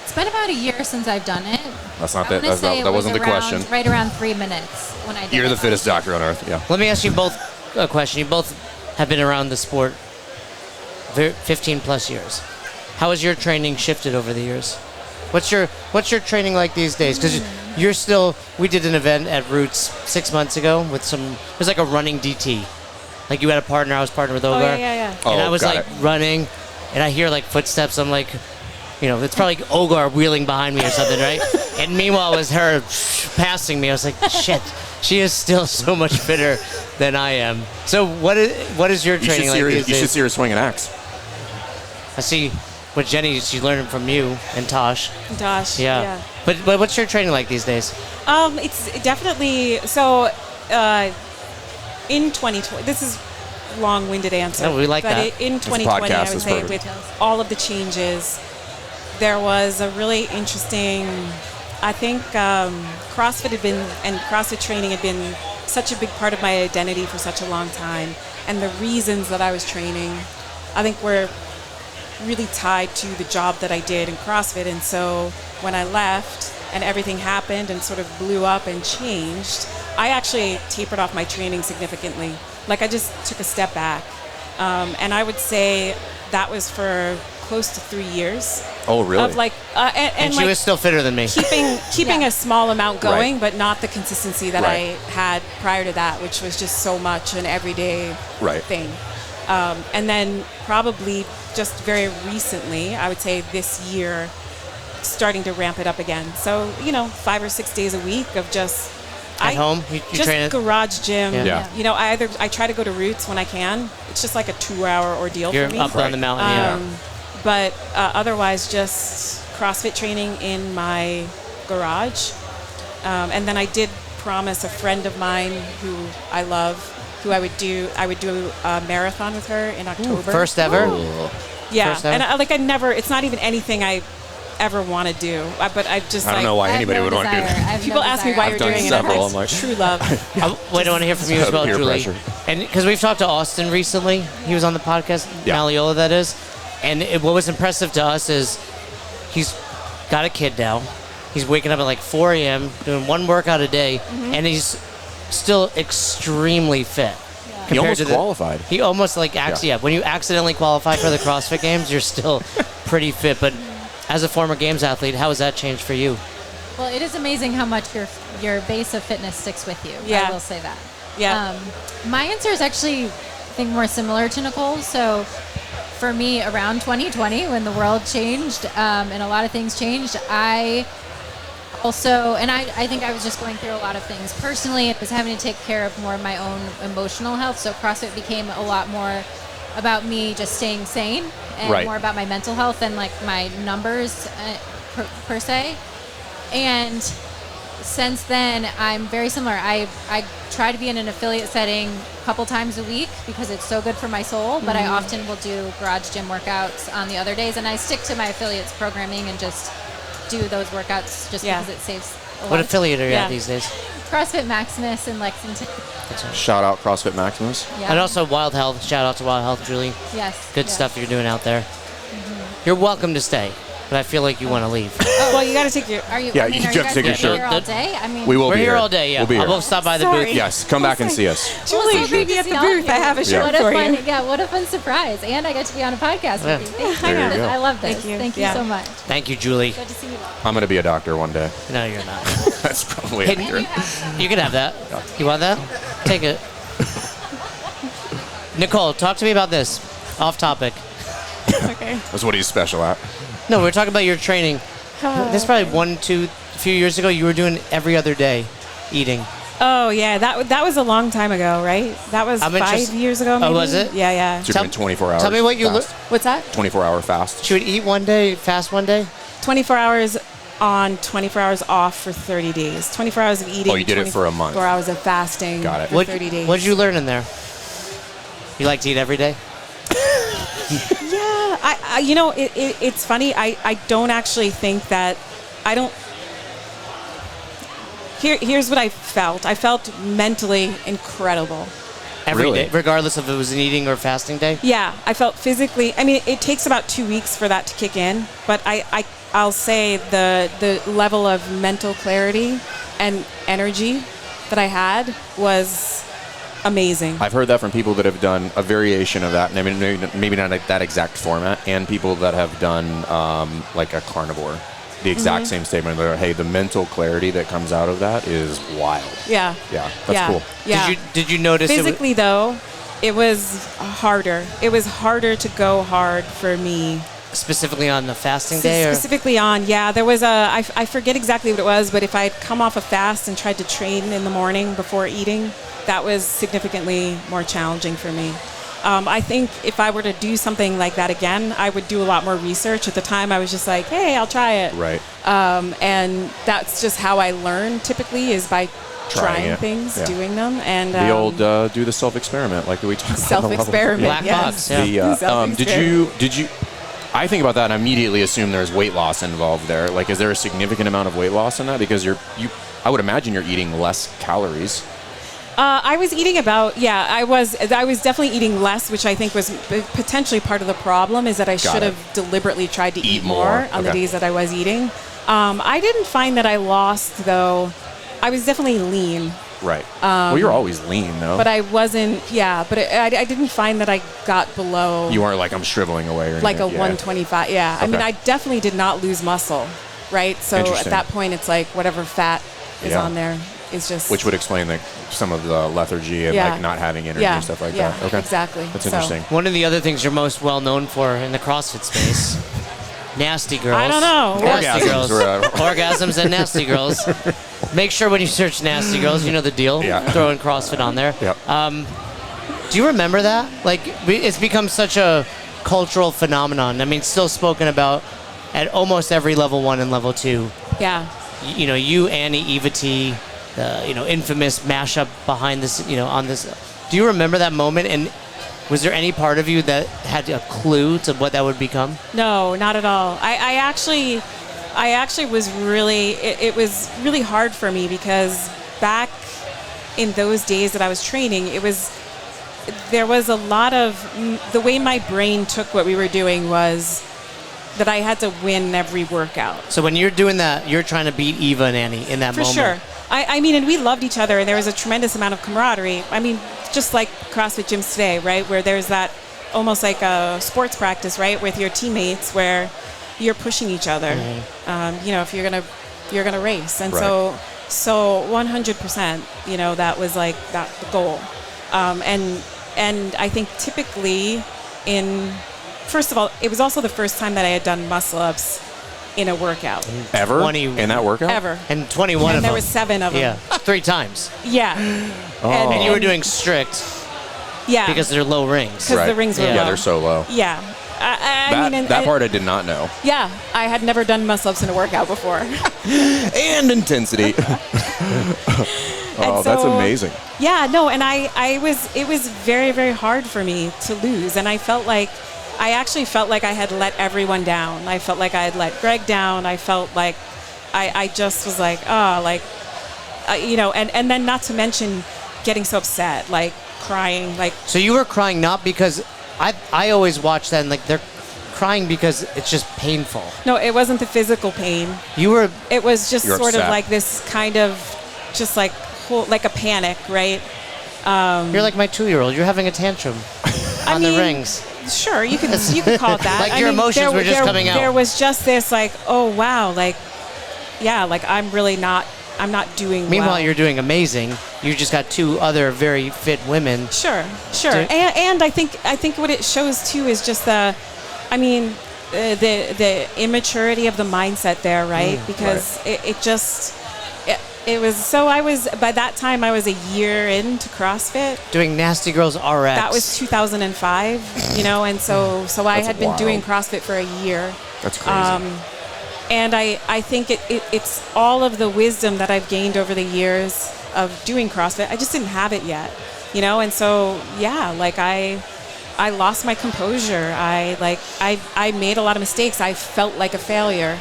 It's been about a year since I've done it. That's not I that. wanna That's say not, it that was wasn't the around- question. Right around 3 minutes when I did You're it. the fittest doctor on earth. Yeah. Let me ask you both a question. You both have been around the sport 15 plus years. How has your training shifted over the years? What's your training like these days? Because you're still. We did an event at Roots 6 months ago with some. It was like a running DT. Like you had a partner. I was partnered with Ogar. yeah. And I was got like it. running, and I hear like footsteps. I'm like, it's probably Ogar wheeling behind me or something, right? And meanwhile, it was her passing me. I was like, shit. She is still so much fitter than I am. So what is your training like these days? You should see her swing an axe. I see what Jenny, she's learning from you and Tosh. Tosh. Yeah. But what's your training like these days? It's definitely so. In 2020, this is long-winded answer. No, we like but that. In It's a 2020, I podcast, would it's say perfect. with all of the changes, there was a really interesting. I think CrossFit had been and CrossFit training had been such a big part of my identity for such a long time, and the reasons that I was training, I think were really tied to the job that I did in CrossFit. And so when I left and everything happened and sort of blew up and changed, I actually tapered off my training significantly. Like I just took a step back. And I would say that was for close to 3 years. Oh, really? Of like, and she like was still fitter than me. keeping a small amount going, Right. but not the consistency that Right. I had prior to that, which was just so much an everyday Right. thing. And then probably just very recently, I would say this year, starting to ramp it up again. So 5 or 6 days a week of just At home? You just train at garage gym. Yeah. Yeah. I try to go to Roots when I can. It's just like a 2-hour ordeal You're for me. up on the mountain, yeah. But otherwise, just CrossFit training in my garage. And then I did promise a friend of mine who I love, who I would do a marathon with her in October. First ever? Yeah, First ever? and I never. It's not even anything I ever want to do. But I just I don't know why I have anybody no would want to do desire. that. I have People no ask me desire. why I've you're done doing several, it. I'm like- True love. Wait, I want to hear from you as well, Peer Julie. pressure. And because we've talked to Austin recently, he was on the podcast, Yeah. Maliola, that is. And what was impressive to us is he's got a kid now. He's waking up at like 4 a.m., doing one workout a day, and he's still extremely fit. He compared almost to the- qualified. He almost like Yeah. when you accidentally qualify for the CrossFit Games, you're still pretty fit. But as a former Games athlete, how has that changed for you? Well, it is amazing how much your base of fitness sticks with you. Yeah. I will say that. Yeah. My answer is actually, I think, more similar to Nicole. So for me, around 2020, when the world changed and a lot of things changed, I think I was just going through a lot of things personally. I was having to take care of more of my own emotional health. So CrossFit became a lot more about me just staying sane and Right. more about my mental health than like my numbers per se. And since then, I'm very similar. I try to be in an affiliate setting a couple times a week because it's so good for my soul, but I often will do garage gym workouts on the other days, and I stick to my affiliates programming and just do those workouts just Yeah. because it saves a lot What of affiliate are you Yeah. at these days? CrossFit Maximus in Lexington. Shout out CrossFit Maximus. Yeah. And also Wild Health. Shout out to Wild Health, Julie. yes. Good yes. stuff you're doing out there. You're welcome to stay, but I feel like you want to leave. Well, you got to take your. Are you? Yeah, I mean, you are have to guys take your gonna be shirt. here all day? I mean, We will We're be here all day, yeah. We'll be here. We'll stop by the Sorry. booth. Yes, come back and see us. Julie, Well, so meet me great at to the see all of booth. I you. have a shirt What a for fun, you. Yeah, what a fun surprise. And I get to be on a podcast Yeah. with you. Thank There you you. go. I love this. Thank you. Thank you Yeah. so much. Thank you, Julie. Good to see you. I'm going to be a doctor one day. No, you're not. That's probably Hey, accurate. you can have that. You want that? Take it. Nicole, talk to me about this. Off topic. Okay. That's what he's special at. No, we're talking about your training. This is probably a few years ago, you were doing every other day eating. Oh yeah, that was a long time ago, right? That was I'm 5 interested- years ago. Oh, Maybe? was it? Yeah, yeah. So you're Tell- doing 24 hours. Tell me what you fast. What's that? 24-hour fast. She would eat one day, fast one day? 24 hours on, 24 hours off for 30 days. 24 hours of eating. Oh, you did it for a month. 4 hours of fasting. Got it. For 30 days. What'd you learn in there? You like to eat every day? Yeah, it's funny. I don't actually think that. I don't. Here's what I felt. I felt mentally incredible. Every Really? day, regardless if it was an eating or fasting day? Yeah, I felt physically. I mean, it takes about 2 weeks for that to kick in, but I'll say the level of mental clarity and energy that I had was amazing. I've heard that from people that have done a variation of that, and I mean, maybe not like that exact format, and people that have done like a carnivore. The exact same statement. They're, hey, the mental clarity that comes out of that is wild. Yeah. Yeah, that's cool. Yeah. Did you notice physically though? It was harder. It was harder to go hard for me. Specifically on the fasting day? Specifically on, there was I forget exactly what it was, but if I had come off a fast and tried to train in the morning before eating, that was significantly more challenging for me. I think if I were to do something like that again, I would do a lot more research. At the time, I was just like, hey, I'll try it. Right. And that's just how I learn typically, is by trying things, doing them. And the old do the self-experiment, like we talked about. Self-experiment, Black box, yeah. Did you I think about that and immediately assume there's weight loss involved there. Like, is there a significant amount of weight loss in that? Because I would imagine you're eating less calories. I was eating about, I was definitely eating less, which I think was potentially part of the problem, is that I should have deliberately tried to eat more on the days that I was eating. I didn't find that I lost, though. I was definitely lean. Right. Well, you're always lean, though. But I wasn't, but I didn't find that I got below. You weren't like, I'm shriveling away or anything. Like a 125, Okay. I mean, I definitely did not lose muscle, right? So at that point, it's like whatever fat is on there is just... Which would explain some of the lethargy and like not having energy and stuff like that. Okay. Exactly. That's interesting. One of the other things you're most well known for in the CrossFit space, nasty girls. I don't know. Nasty girls. Orgasms and nasty girls. Make sure when you search nasty girls, you know the deal. Yeah. Throw in CrossFit on there. Yep. Do you remember that? Like, it's become such a cultural phenomenon. I mean, still spoken about at almost every level 1 and level 2. Yeah. You know, you, Annie, Eva T, the infamous mashup behind this, on this. Do you remember that moment? And was there any part of you that had a clue to what that would become? No, not at all. I actually was really, it was really hard for me, because back in those days that I was training, there was a lot of, the way my brain took what we were doing was that I had to win every workout. So when you're doing that, you're trying to beat Eva and Annie in that moment. For sure. I mean, and we loved each other, and there was a tremendous amount of camaraderie. I mean, just like CrossFit gyms today, right, where there's that almost like a sports practice, right, with your teammates, where you're pushing each other. Mm-hmm. If you're gonna race, and so 100%, that was like the goal. And I think typically first of all, it was also the first time that I had done muscle ups in a workout. Ever? In that workout? Ever. And 21 of them. And there was 7 of them. Yeah. 3 times. Yeah. Oh. And you were doing strict. Yeah. Because they're low rings. Because the rings were low. Yeah, they're so low. Yeah. That part I did not know. Yeah. I had never done muscle-ups in a workout before. And intensity. That's amazing. Yeah, no, and it was very, very hard for me to lose. And I actually felt like I had let everyone down. I felt like I had let Greg down. I felt like I just was like, and then not to mention getting so upset, like crying. So you were crying not because, I always watch that and like they're crying because it's just painful. No, it wasn't the physical pain. It was just sort of like this kind of just like a panic, right? You're like my 2-year-old. You're having a tantrum on the rings. Sure, you could call it that. Like your emotions were just coming out. There was just this like, oh wow, like, yeah, like I'm not doing Meanwhile, well. you're doing amazing. You just got 2 other very fit women. Sure. And I think what it shows too is just the immaturity of the mindset there, right? Because it was, so by that time I was a year into CrossFit. Doing Nasty Girls RX. That was 2005, and so I had been doing CrossFit for a year. That's crazy. And I think it's all of the wisdom that I've gained over the years of doing CrossFit. I just didn't have it yet, and so, like I lost my composure. I made a lot of mistakes. I felt like a failure.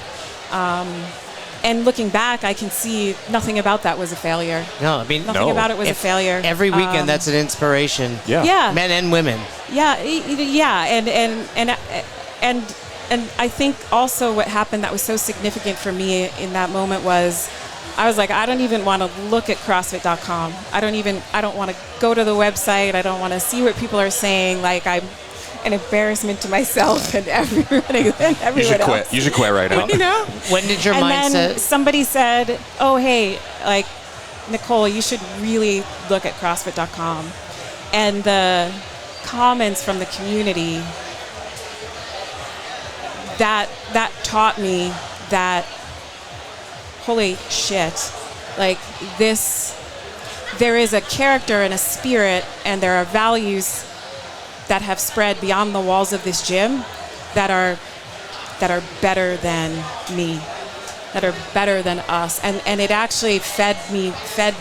And looking back, I can see nothing about that was a failure. No, I mean, nothing about it was a failure. Every weekend, that's an inspiration. Yeah. Men and women. Yeah. And I think also what happened that was so significant for me in that moment was I was like, I don't even want to look at CrossFit.com. I don't want to go to the website. I don't want to see what people are saying. Like, I'm an embarrassment to myself and everyone You should quit. else. You should quit right now. You know? When did your And mindset? then somebody said, oh, hey, like, Nicole, you should really look at CrossFit.com. And the comments from the community, that taught me that, holy shit, like this, there is a character and a spirit, and there are values that have spread beyond the walls of this gym that are better than me, that are better than us. And it actually fed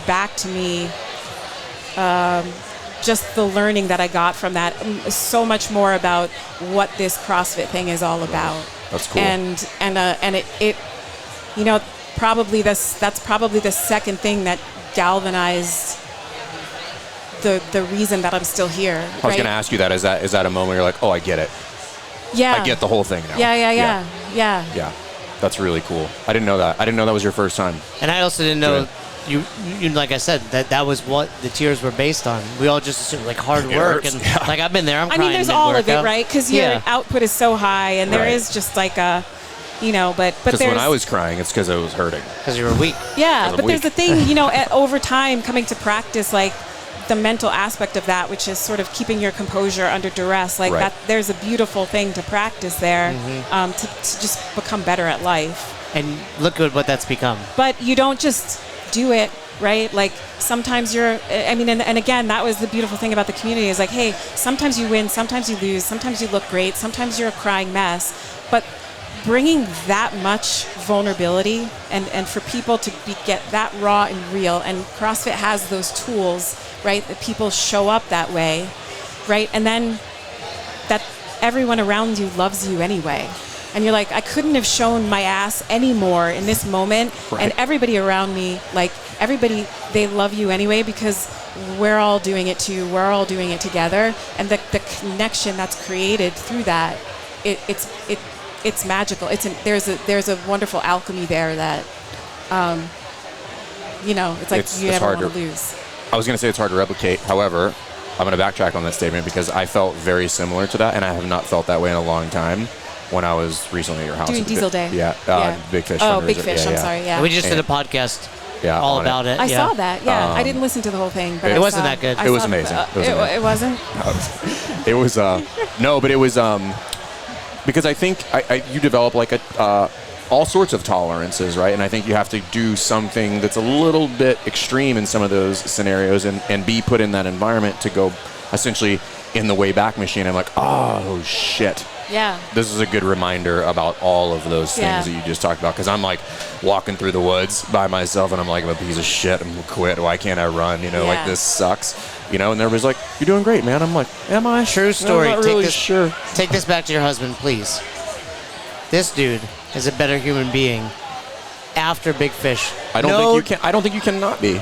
back to me just the learning that I got from that, so much more about what this CrossFit thing is all about. That's cool. And it you know, that's probably the second thing that galvanized the reason that I'm still here. I was going to ask you that. Is that a moment where you're like, oh, I get it. Yeah. I get the whole thing now. Yeah. Yeah. That's really cool. I didn't know that. I didn't know that was your first time. And I also didn't know you like I said, that was what the tears were based on. We all just assumed like hard work and like I've been there. I mean, there's all of it, right? Because your output is so high, and there is just like a, you know, but because when I was crying, it's because I was hurting. Because you were weak. Yeah, but there's the thing, you know, over time, coming to practice, like the mental aspect of that, which is sort of keeping your composure under duress, like that. There's a beautiful thing to practice there, to just become better at life. And look at what that's become. But you don't just do it, right? Like sometimes and again, that was the beautiful thing about the community is like, hey, sometimes you win, sometimes you lose, sometimes you look great, sometimes you're a crying mess. But bringing that much vulnerability and for people to get that raw and real, and CrossFit has those tools, right, that people show up that way, right? And then that everyone around you loves you anyway. And you're like, I couldn't have shown my ass anymore in this moment. Right. And everybody around me, like everybody, they love you anyway because we're all doing it too. We're all doing it together. And the connection that's created through that, it's magical. There's a wonderful alchemy there that, you know, it's like you never want to lose. I was going to say it's hard to replicate. However, I'm going to backtrack on that statement because I felt very similar to that, and I have not felt that way in a long time. When I was recently at your house. Doing Diesel Day. Big Fish. Oh, Big Fish, I'm sorry, yeah. We just did a podcast all about it. I saw that, yeah. I didn't listen to the whole thing. But it wasn't that good. It was amazing. It wasn't? It was, no, but it was, because I think you develop like all sorts of tolerances, right? And I think you have to do something that's a little bit extreme in some of those scenarios and be put in that environment to go essentially in the way back machine. I'm like, oh, shit. Yeah. This is a good reminder about all of those things that you just talked about. Because I'm like walking through the woods by myself and I'm like, I'm a piece of shit. I'm going to quit. Why can't I run? You know, like this sucks. You know, and everybody's like, you're doing great, man. I'm like, am I? True story. I'm not really sure. Take this back to your husband, please. This dude is a better human being after Big Fish. I don't think you cannot be.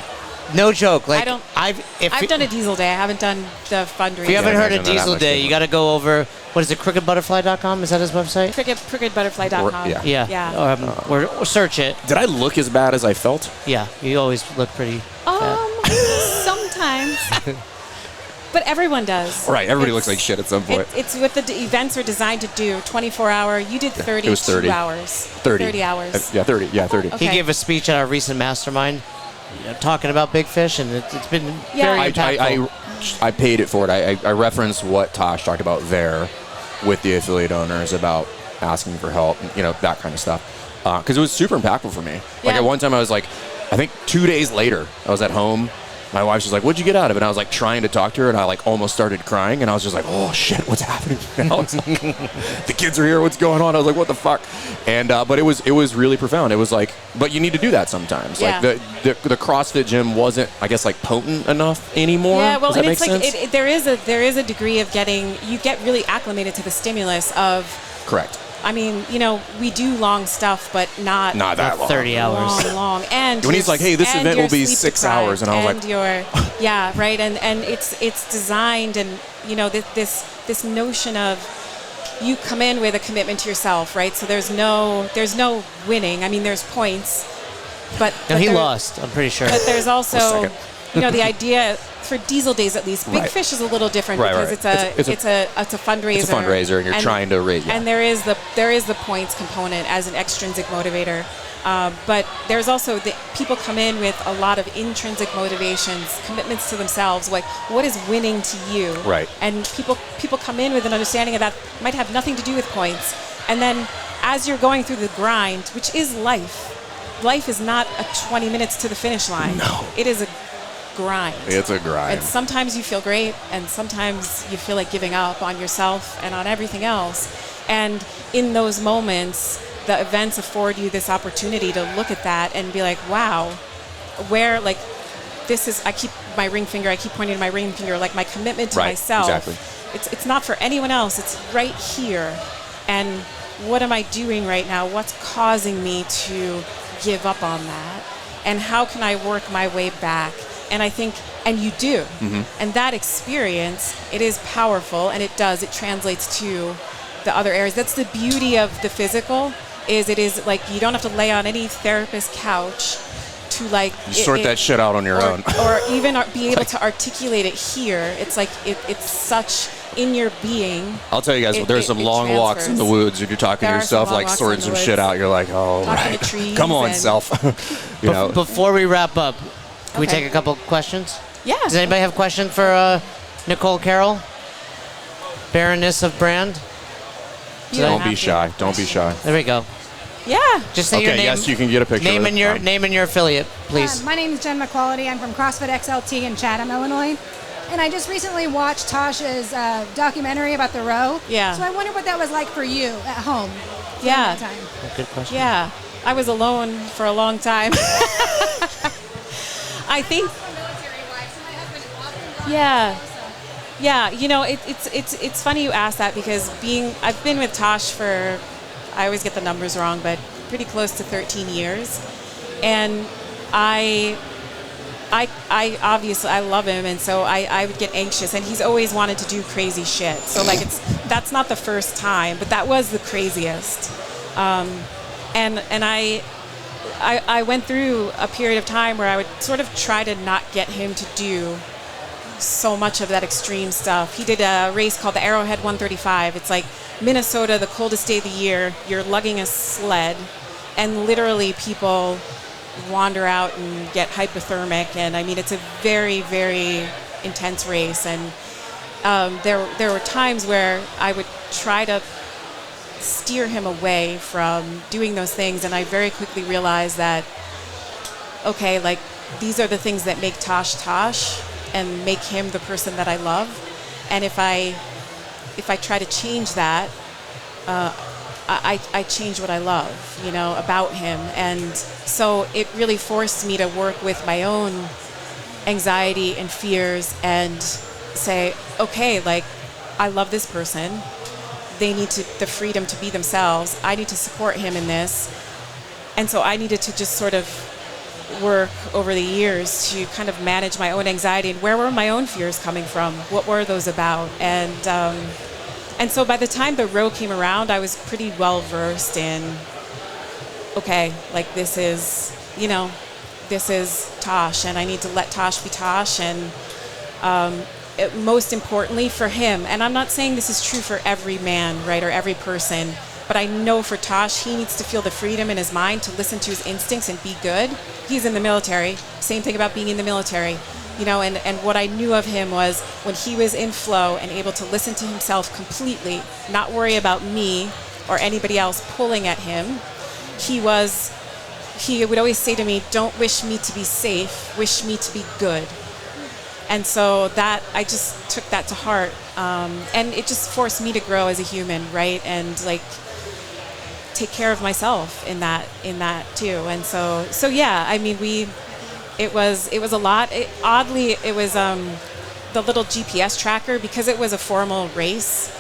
No joke. Like I've done a Diesel Day. I haven't done the fundraiser. If you haven't heard of Diesel Day, you got to go over. What is it? Crookedbutterfly.com? Is that his website? Crookedbutterfly.com. Yeah. Or search it. Did I look as bad as I felt? Yeah. You always look pretty fat. Sometimes. But everyone does. Right. Everybody looks like shit at some point. It's what the events are designed to do. 24-hour. You did 30. It was 30 hours. 30 hours. Yeah, 30. Yeah, 30. Okay. He gave a speech at our recent mastermind. Talking about Big Fish, and it's been very impactful. I paid it forward. I referenced what Tosh talked about there with the affiliate owners about asking for help, you know, that kind of stuff. Because it was super impactful for me. Like at one time I was like, I think 2 days later, I was at home. My wife was like, what'd you get out of it? And I was like trying to talk to her, and I like almost started crying, and I was just like, oh shit, what's happening now? The kids are here, what's going on? I was like, what the fuck? And but it was really profound. It was like, but you need to do that sometimes. Yeah. Like the CrossFit gym wasn't, I guess, like potent enough anymore. Yeah, well, Does that and make it's sense? like there is a degree of you get really acclimated to the stimulus of. Correct. I mean, you know, we do long stuff, but not that long. 30 hours. Long. And when he's like, hey, this event will be 6 hours, and I was like, yeah, right. And it's designed, and you know, this notion of you come in with a commitment to yourself, right? So there's no winning. I mean, there's points, But No, he there- lost. I'm pretty sure. But there's also, second. the idea for Diesel Days at least. Big Right. Fish is a little different Right, because right. it's a fundraiser. It's a fundraiser, and you're trying to raise. Yeah. And there is the points component as an extrinsic motivator. But there's also the people come in with a lot of intrinsic motivations, commitments to themselves, like what is winning to you. Right. And people come in with an understanding of that might have nothing to do with points. And then as you're going through the grind, which is life is not a 20 minutes to the finish line. No. It is a grind. It's a grind. And sometimes you feel great, and sometimes you feel like giving up on yourself and on everything else. And in those moments, the events afford you this opportunity to look at that and be like, wow, where, like, this is, I keep pointing to my ring finger, like my commitment to Right, myself. exactly. It's not for anyone else, it's right here. And what am I doing right now? What's causing me to give up on that? And how can I work my way back? And I think, and you do. Mm-hmm. And that experience, it is powerful, and it translates to the other areas. That's the beauty of the physical, is it is like you don't have to lay on any therapist couch to like You sort that shit out on your own. or even be able to articulate it here. It's like it's such in your being. I'll tell you guys, there's some long walks in the woods if you're talking to There are some yourself, long like walks sorting in some the shit woods. out. You're like, oh, Talking right. to trees Come on, and- self. Before we wrap up, can we Okay. take a couple questions? Yeah. Does anybody have a question for Nicole Carroll, Baroness of Brand? You don't Don't be have to. shy. Don't be shy. There we go. Yeah. Just say your Okay, name. yes, you can get a picture. Name with and it. your name and your affiliate, please. My name is Jen McQuality. I'm from CrossFit XLT in Chatham, Illinois. And I just recently watched Tasha's documentary about the row. Yeah. So I wonder what that was like for you at home. during Yeah. that time. Good question. Yeah. I was alone for a long time. I think. Yeah. Yeah, it's funny you ask that because I've been with Tosh for, I always get the numbers wrong, but pretty close to 13 years, and I obviously I love him, and so I would get anxious, and he's always wanted to do crazy shit. So like that's not the first time, but that was the craziest, and I went through a period of time where I would sort of try to not get him to do so much of that extreme stuff. He did a race called the Arrowhead 135. It's like Minnesota, the coldest day of the year. You're lugging a sled, and literally people wander out and get hypothermic. And I mean, it's a very, very intense race. And there were times where I would try to steer him away from doing those things, and I very quickly realized that, okay, like these are the things that make Tosh Tosh and make him the person that I love. And if I try to change that, I change what I love, about him. And so it really forced me to work with my own anxiety and fears and say, okay, like I love this person. They need the freedom to be themselves. I need to support him in this. And so I needed to just sort of work over the years to kind of manage my own anxiety and where were my own fears coming from? What were those about? And so by the time the row came around, I was pretty well versed in, okay, like this is Tosh, and I need to let Tosh be Tosh. And most importantly for him, and I'm not saying this is true for every man, right, or every person, but I know for Tosh, he needs to feel the freedom in his mind to listen to his instincts and be good. He's in the military. Same thing about being in the military. And what I knew of him was when he was in flow and able to listen to himself completely, not worry about me or anybody else pulling at him, he would always say to me, don't wish me to be safe, wish me to be good. And so that, I just took that to heart. And it just forced me to grow as a human, right? And like, take care of myself in that too. And so yeah, I mean, it was a lot. Oddly, it was the little GPS tracker, because it was a formal race.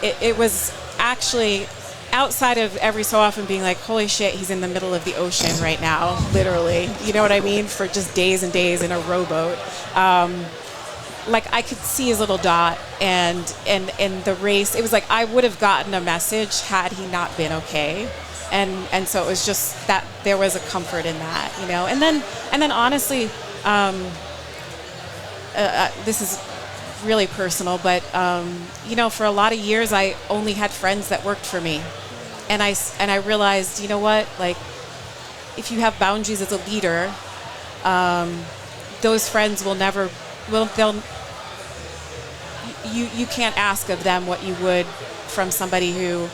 It was actually outside of every so often being like, holy shit, he's in the middle of the ocean right now, literally. You know what I mean? For just days and days in a rowboat. Like I could see his little dot, and the race, it was like I would have gotten a message had he not been okay. and so it was just that there was a comfort in that, you know. And then honestly, this is really personal, but you know, for a lot of years I only had friends that worked for me, and I realized, you know what, like, if you have boundaries as a leader, those friends will never, you can't ask of them what you would from somebody who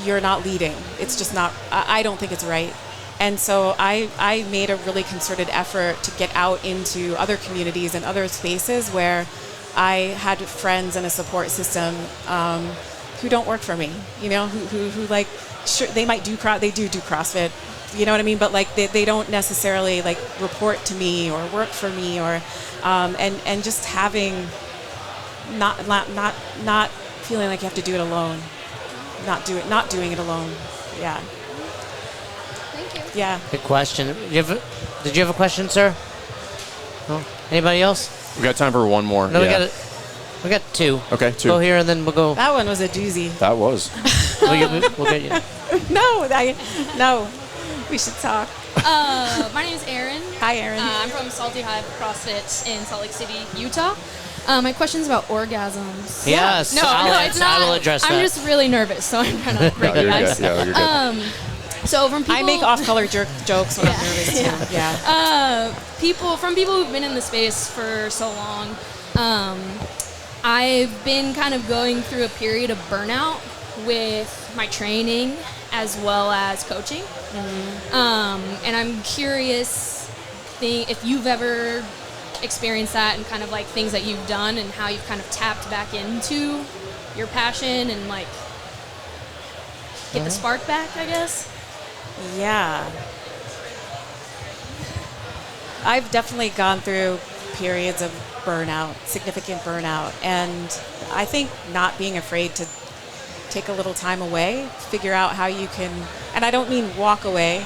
you're not leading. It's just not, I don't think it's right. And so I made a really concerted effort to get out into other communities and other spaces where I had friends and a support system who don't work for me, you know, who like, sure, they might do, they do CrossFit, you know what I mean? But like they don't necessarily like report to me or work for me, or and just having not feeling like you have to do it alone, not doing it alone. Yeah. Thank you. Yeah. Good question. Did you have a question, sir? No? Anybody else? We got time for one more. No, yeah. we got two. Okay, two. Go here and then we'll go. That one was a doozy. That was. We'll get you. No, we should talk. My name is Erin. Hi, Erin. I'm from Salty Hive CrossFit in Salt Lake City, Utah. My question's about orgasms. Yes. No, it's not. I will address that. I'm just really nervous, so I'm trying to break No, the you're ice. good. Yeah, you're good. So from people, I make off-color jokes when I'm nervous too. Yeah. people who've been in the space for so long, I've been kind of going through a period of burnout with my training as well as coaching. Mm-hmm. And I'm curious if you've ever experienced that, and kind of like things that you've done and how you've kind of tapped back into your passion and like get the spark back, I guess. Yeah. I've definitely gone through periods of burnout, significant burnout, and I think not being afraid to take a little time away, figure out how you can, and I don't mean walk away,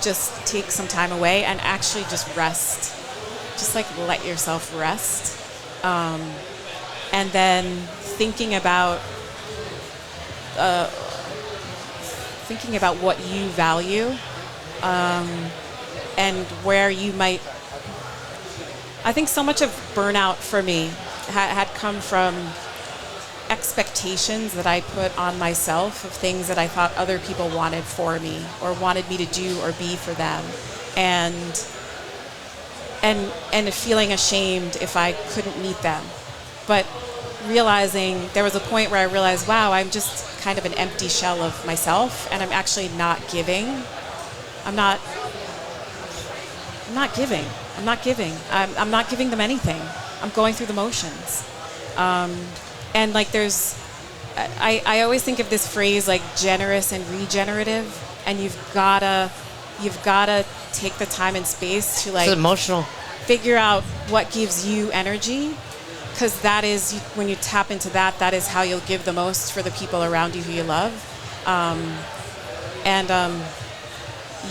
just take some time away and actually just rest. Just like let yourself rest. And then thinking about what you value, and where you might. I think so much of burnout for me had come from expectations that I put on myself of things that I thought other people wanted for me or wanted me to do or be for them, and feeling ashamed if I couldn't meet them. But realizing, there was a point where I realized, wow, I'm just kind of an empty shell of myself, and I'm actually not giving. I'm not giving. I'm not giving them anything. I'm going through the motions. And like I always think of this phrase like generous and regenerative, and you've gotta take the time and space to like It's emotional. figure out what gives you energy, because that is, when you tap into that is how you'll give the most for the people around you who you love.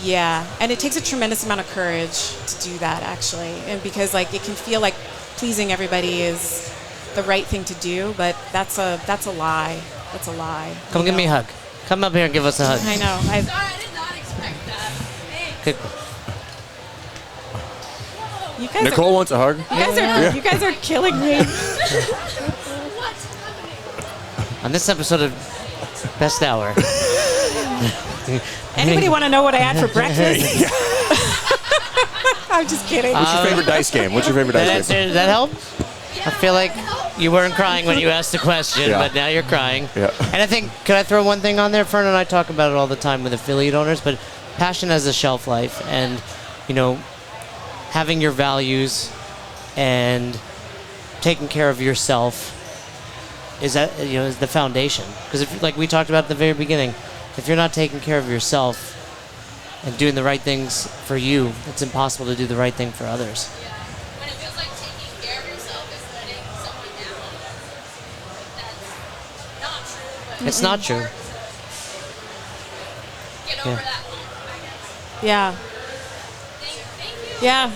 Yeah, and it takes a tremendous amount of courage to do that, actually, and because like it can feel like pleasing everybody is the right thing to do, but that's a lie. That's a lie. Come give me a hug. Come up here and give us a hug. I know. Sorry, I did not expect that. Thanks. Good. You guys Nicole wants a hug. you guys are killing me. What's happening? On this episode of Best Hour. Anybody want to know what I had for breakfast? I'm just kidding. What's your favorite dice game? What's your favorite dice game? Did that help? I feel like you weren't crying when you asked the question, Yeah. but now you're crying. Yeah. And I think, can I throw one thing on there? Fern and I talk about it all the time with affiliate owners, but passion has a shelf life, and, you know, having your values and taking care of yourself is the foundation. Because if, like we talked about at the very beginning, if you're not taking care of yourself and doing the right things for you, it's impossible to do the right thing for others. When it feels like taking care of yourself is letting someone down, that's not true. But It's not true. get over that hump, I guess. Yeah. Thank you. Yeah.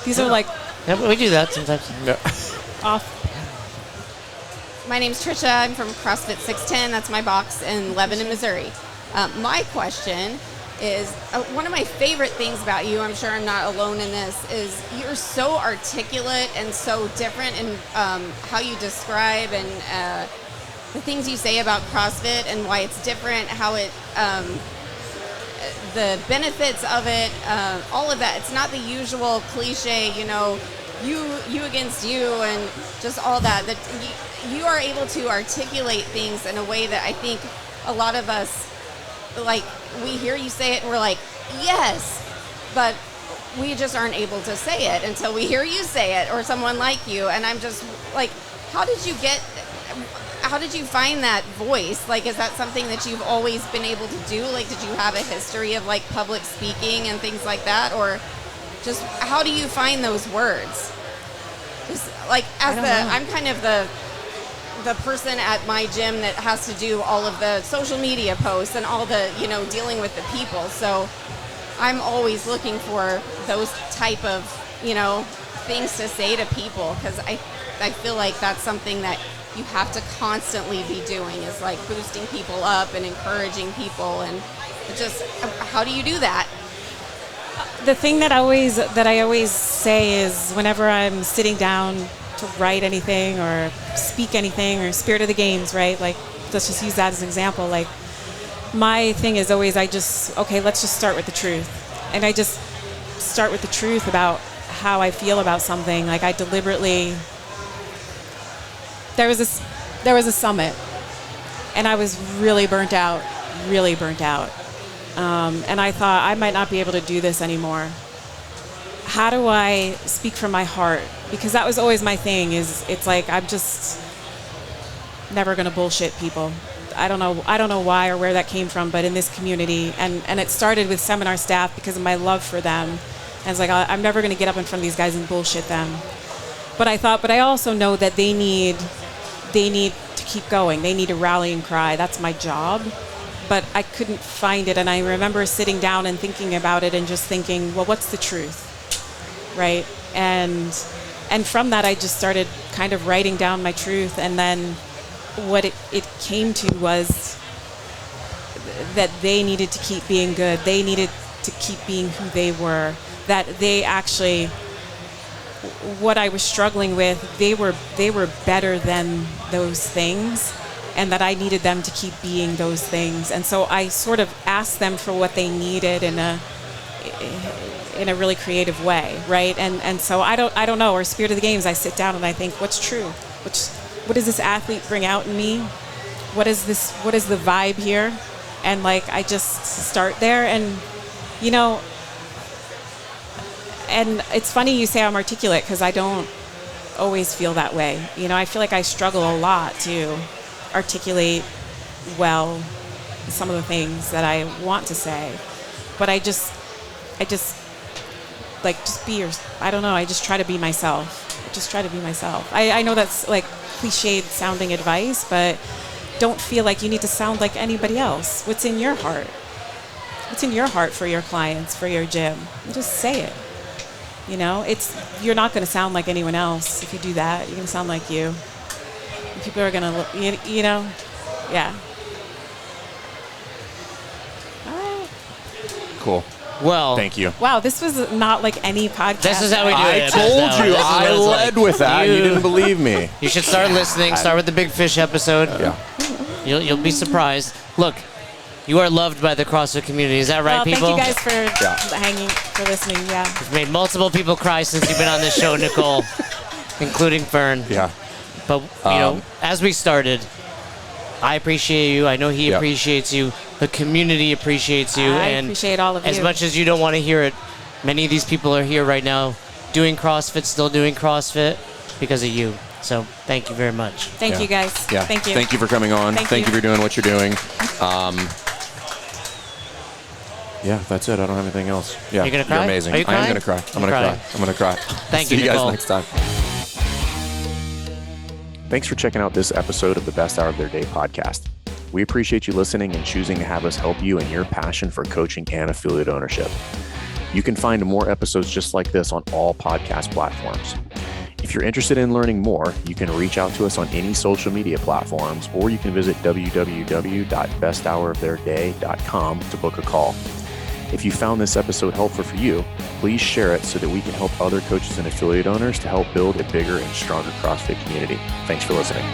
These are like Yeah, we do that sometimes. Yeah. off. My name's Trisha. I'm from CrossFit 610. That's my box in Lebanon, Missouri. My question is, one of my favorite things about you, I'm sure I'm not alone in this, is you're so articulate and so different in how you describe and the things you say about CrossFit and why it's different, how it, the benefits of it, all of that. It's not the usual cliche, you against you and just all that. That you are able to articulate things in a way that I think a lot of us, like, we hear you say it and we're like, yes, but we just aren't able to say it until we hear you say it or someone like you. And I'm just like, how did you find that voice? Like, is that something that you've always been able to do? Like, did you have a history of like public speaking and things like that? Or just how do you find those words? Just like, I'm kind of the person at my gym that has to do all of the social media posts and all the, dealing with the people. So I'm always looking for those type of, things to say to people, because I feel like that's something that you have to constantly be doing, is like boosting people up and encouraging people. And just, how do you do that? The thing that I always say is, whenever I'm sitting down to write anything or speak anything, or spirit of the games, right? Like, let's just use that as an example. Like, my thing is always, let's just start with the truth. And I just start with the truth about how I feel about something. Like, I deliberately, there was a summit and I was really burnt out. And I thought, I might not be able to do this anymore. How do I speak from my heart? Because that was always my thing, it's like, I'm just never going to bullshit people. I don't know why or where that came from, but in this community, and it started with seminar staff because of my love for them. And it's like, I'm never going to get up in front of these guys and bullshit them. But I thought, but I also know that they need to keep going. They need a rallying cry. That's my job. But I couldn't find it. And I remember sitting down and thinking about it and just thinking, well, what's the truth? Right? And from that, I just started kind of writing down my truth. And then what it came to was that they needed to keep being good. They needed to keep being who they were. That they actually, what I was struggling with, they were better than those things, and that I needed them to keep being those things. And so I sort of asked them for what they needed in a really creative way, right? And so I don't know, or spirit of the games, I sit down and I think, what's true? What does this athlete bring out in me? What is the vibe here? And like, I just start there, and and it's funny you say I'm articulate, because I don't always feel that way. I feel like I struggle a lot to articulate well some of the things that I want to say. But I just try to be myself. I know that's like cliched sounding advice, but don't feel like you need to sound like anybody else. What's in your heart? What's in your heart for your clients, for your gym? Just say it. You're not going to sound like anyone else if you do that. You're going to sound like you. And people are going to look, yeah. All right. Cool. Well, thank you. Wow, this was not like any podcast. This is how we do it. I told you. I led with that. You didn't believe me. You should start listening. Start with the Big Fish episode. Yeah. You'll be surprised. Look, you are loved by the CrossFit community. Is that right, people? Thank you guys for listening. Yeah. You've made multiple people cry since you've been on this show, Nicole, including Fern. Yeah. But as we started, I appreciate you. I know he appreciates you. The community appreciates you. I appreciate all of you. As much as you don't want to hear it, many of these people are here right now doing CrossFit, still doing CrossFit because of you. So thank you very much. Thank you, guys. Yeah. Thank you. Thank you for coming on. Thank you for doing what you're doing. Yeah, that's it. I don't have anything else. Yeah, you're gonna cry? You're amazing. Are you I am crying? gonna cry. I'm gonna cry. Thank you, See you guys Nicole. next time. Thanks for checking out this episode of the Best Hour of Their Day podcast. We appreciate you listening and choosing to have us help you in your passion for coaching and affiliate ownership. You can find more episodes just like this on all podcast platforms. If If you're interested in learning more, you can reach out to us on any social media platforms, or you can visit www.besthouroftheirday.com to book a call. If you found this episode helpful for you, please share it so that we can help other coaches and affiliate owners to help build a bigger and stronger CrossFit community. Thanks for listening.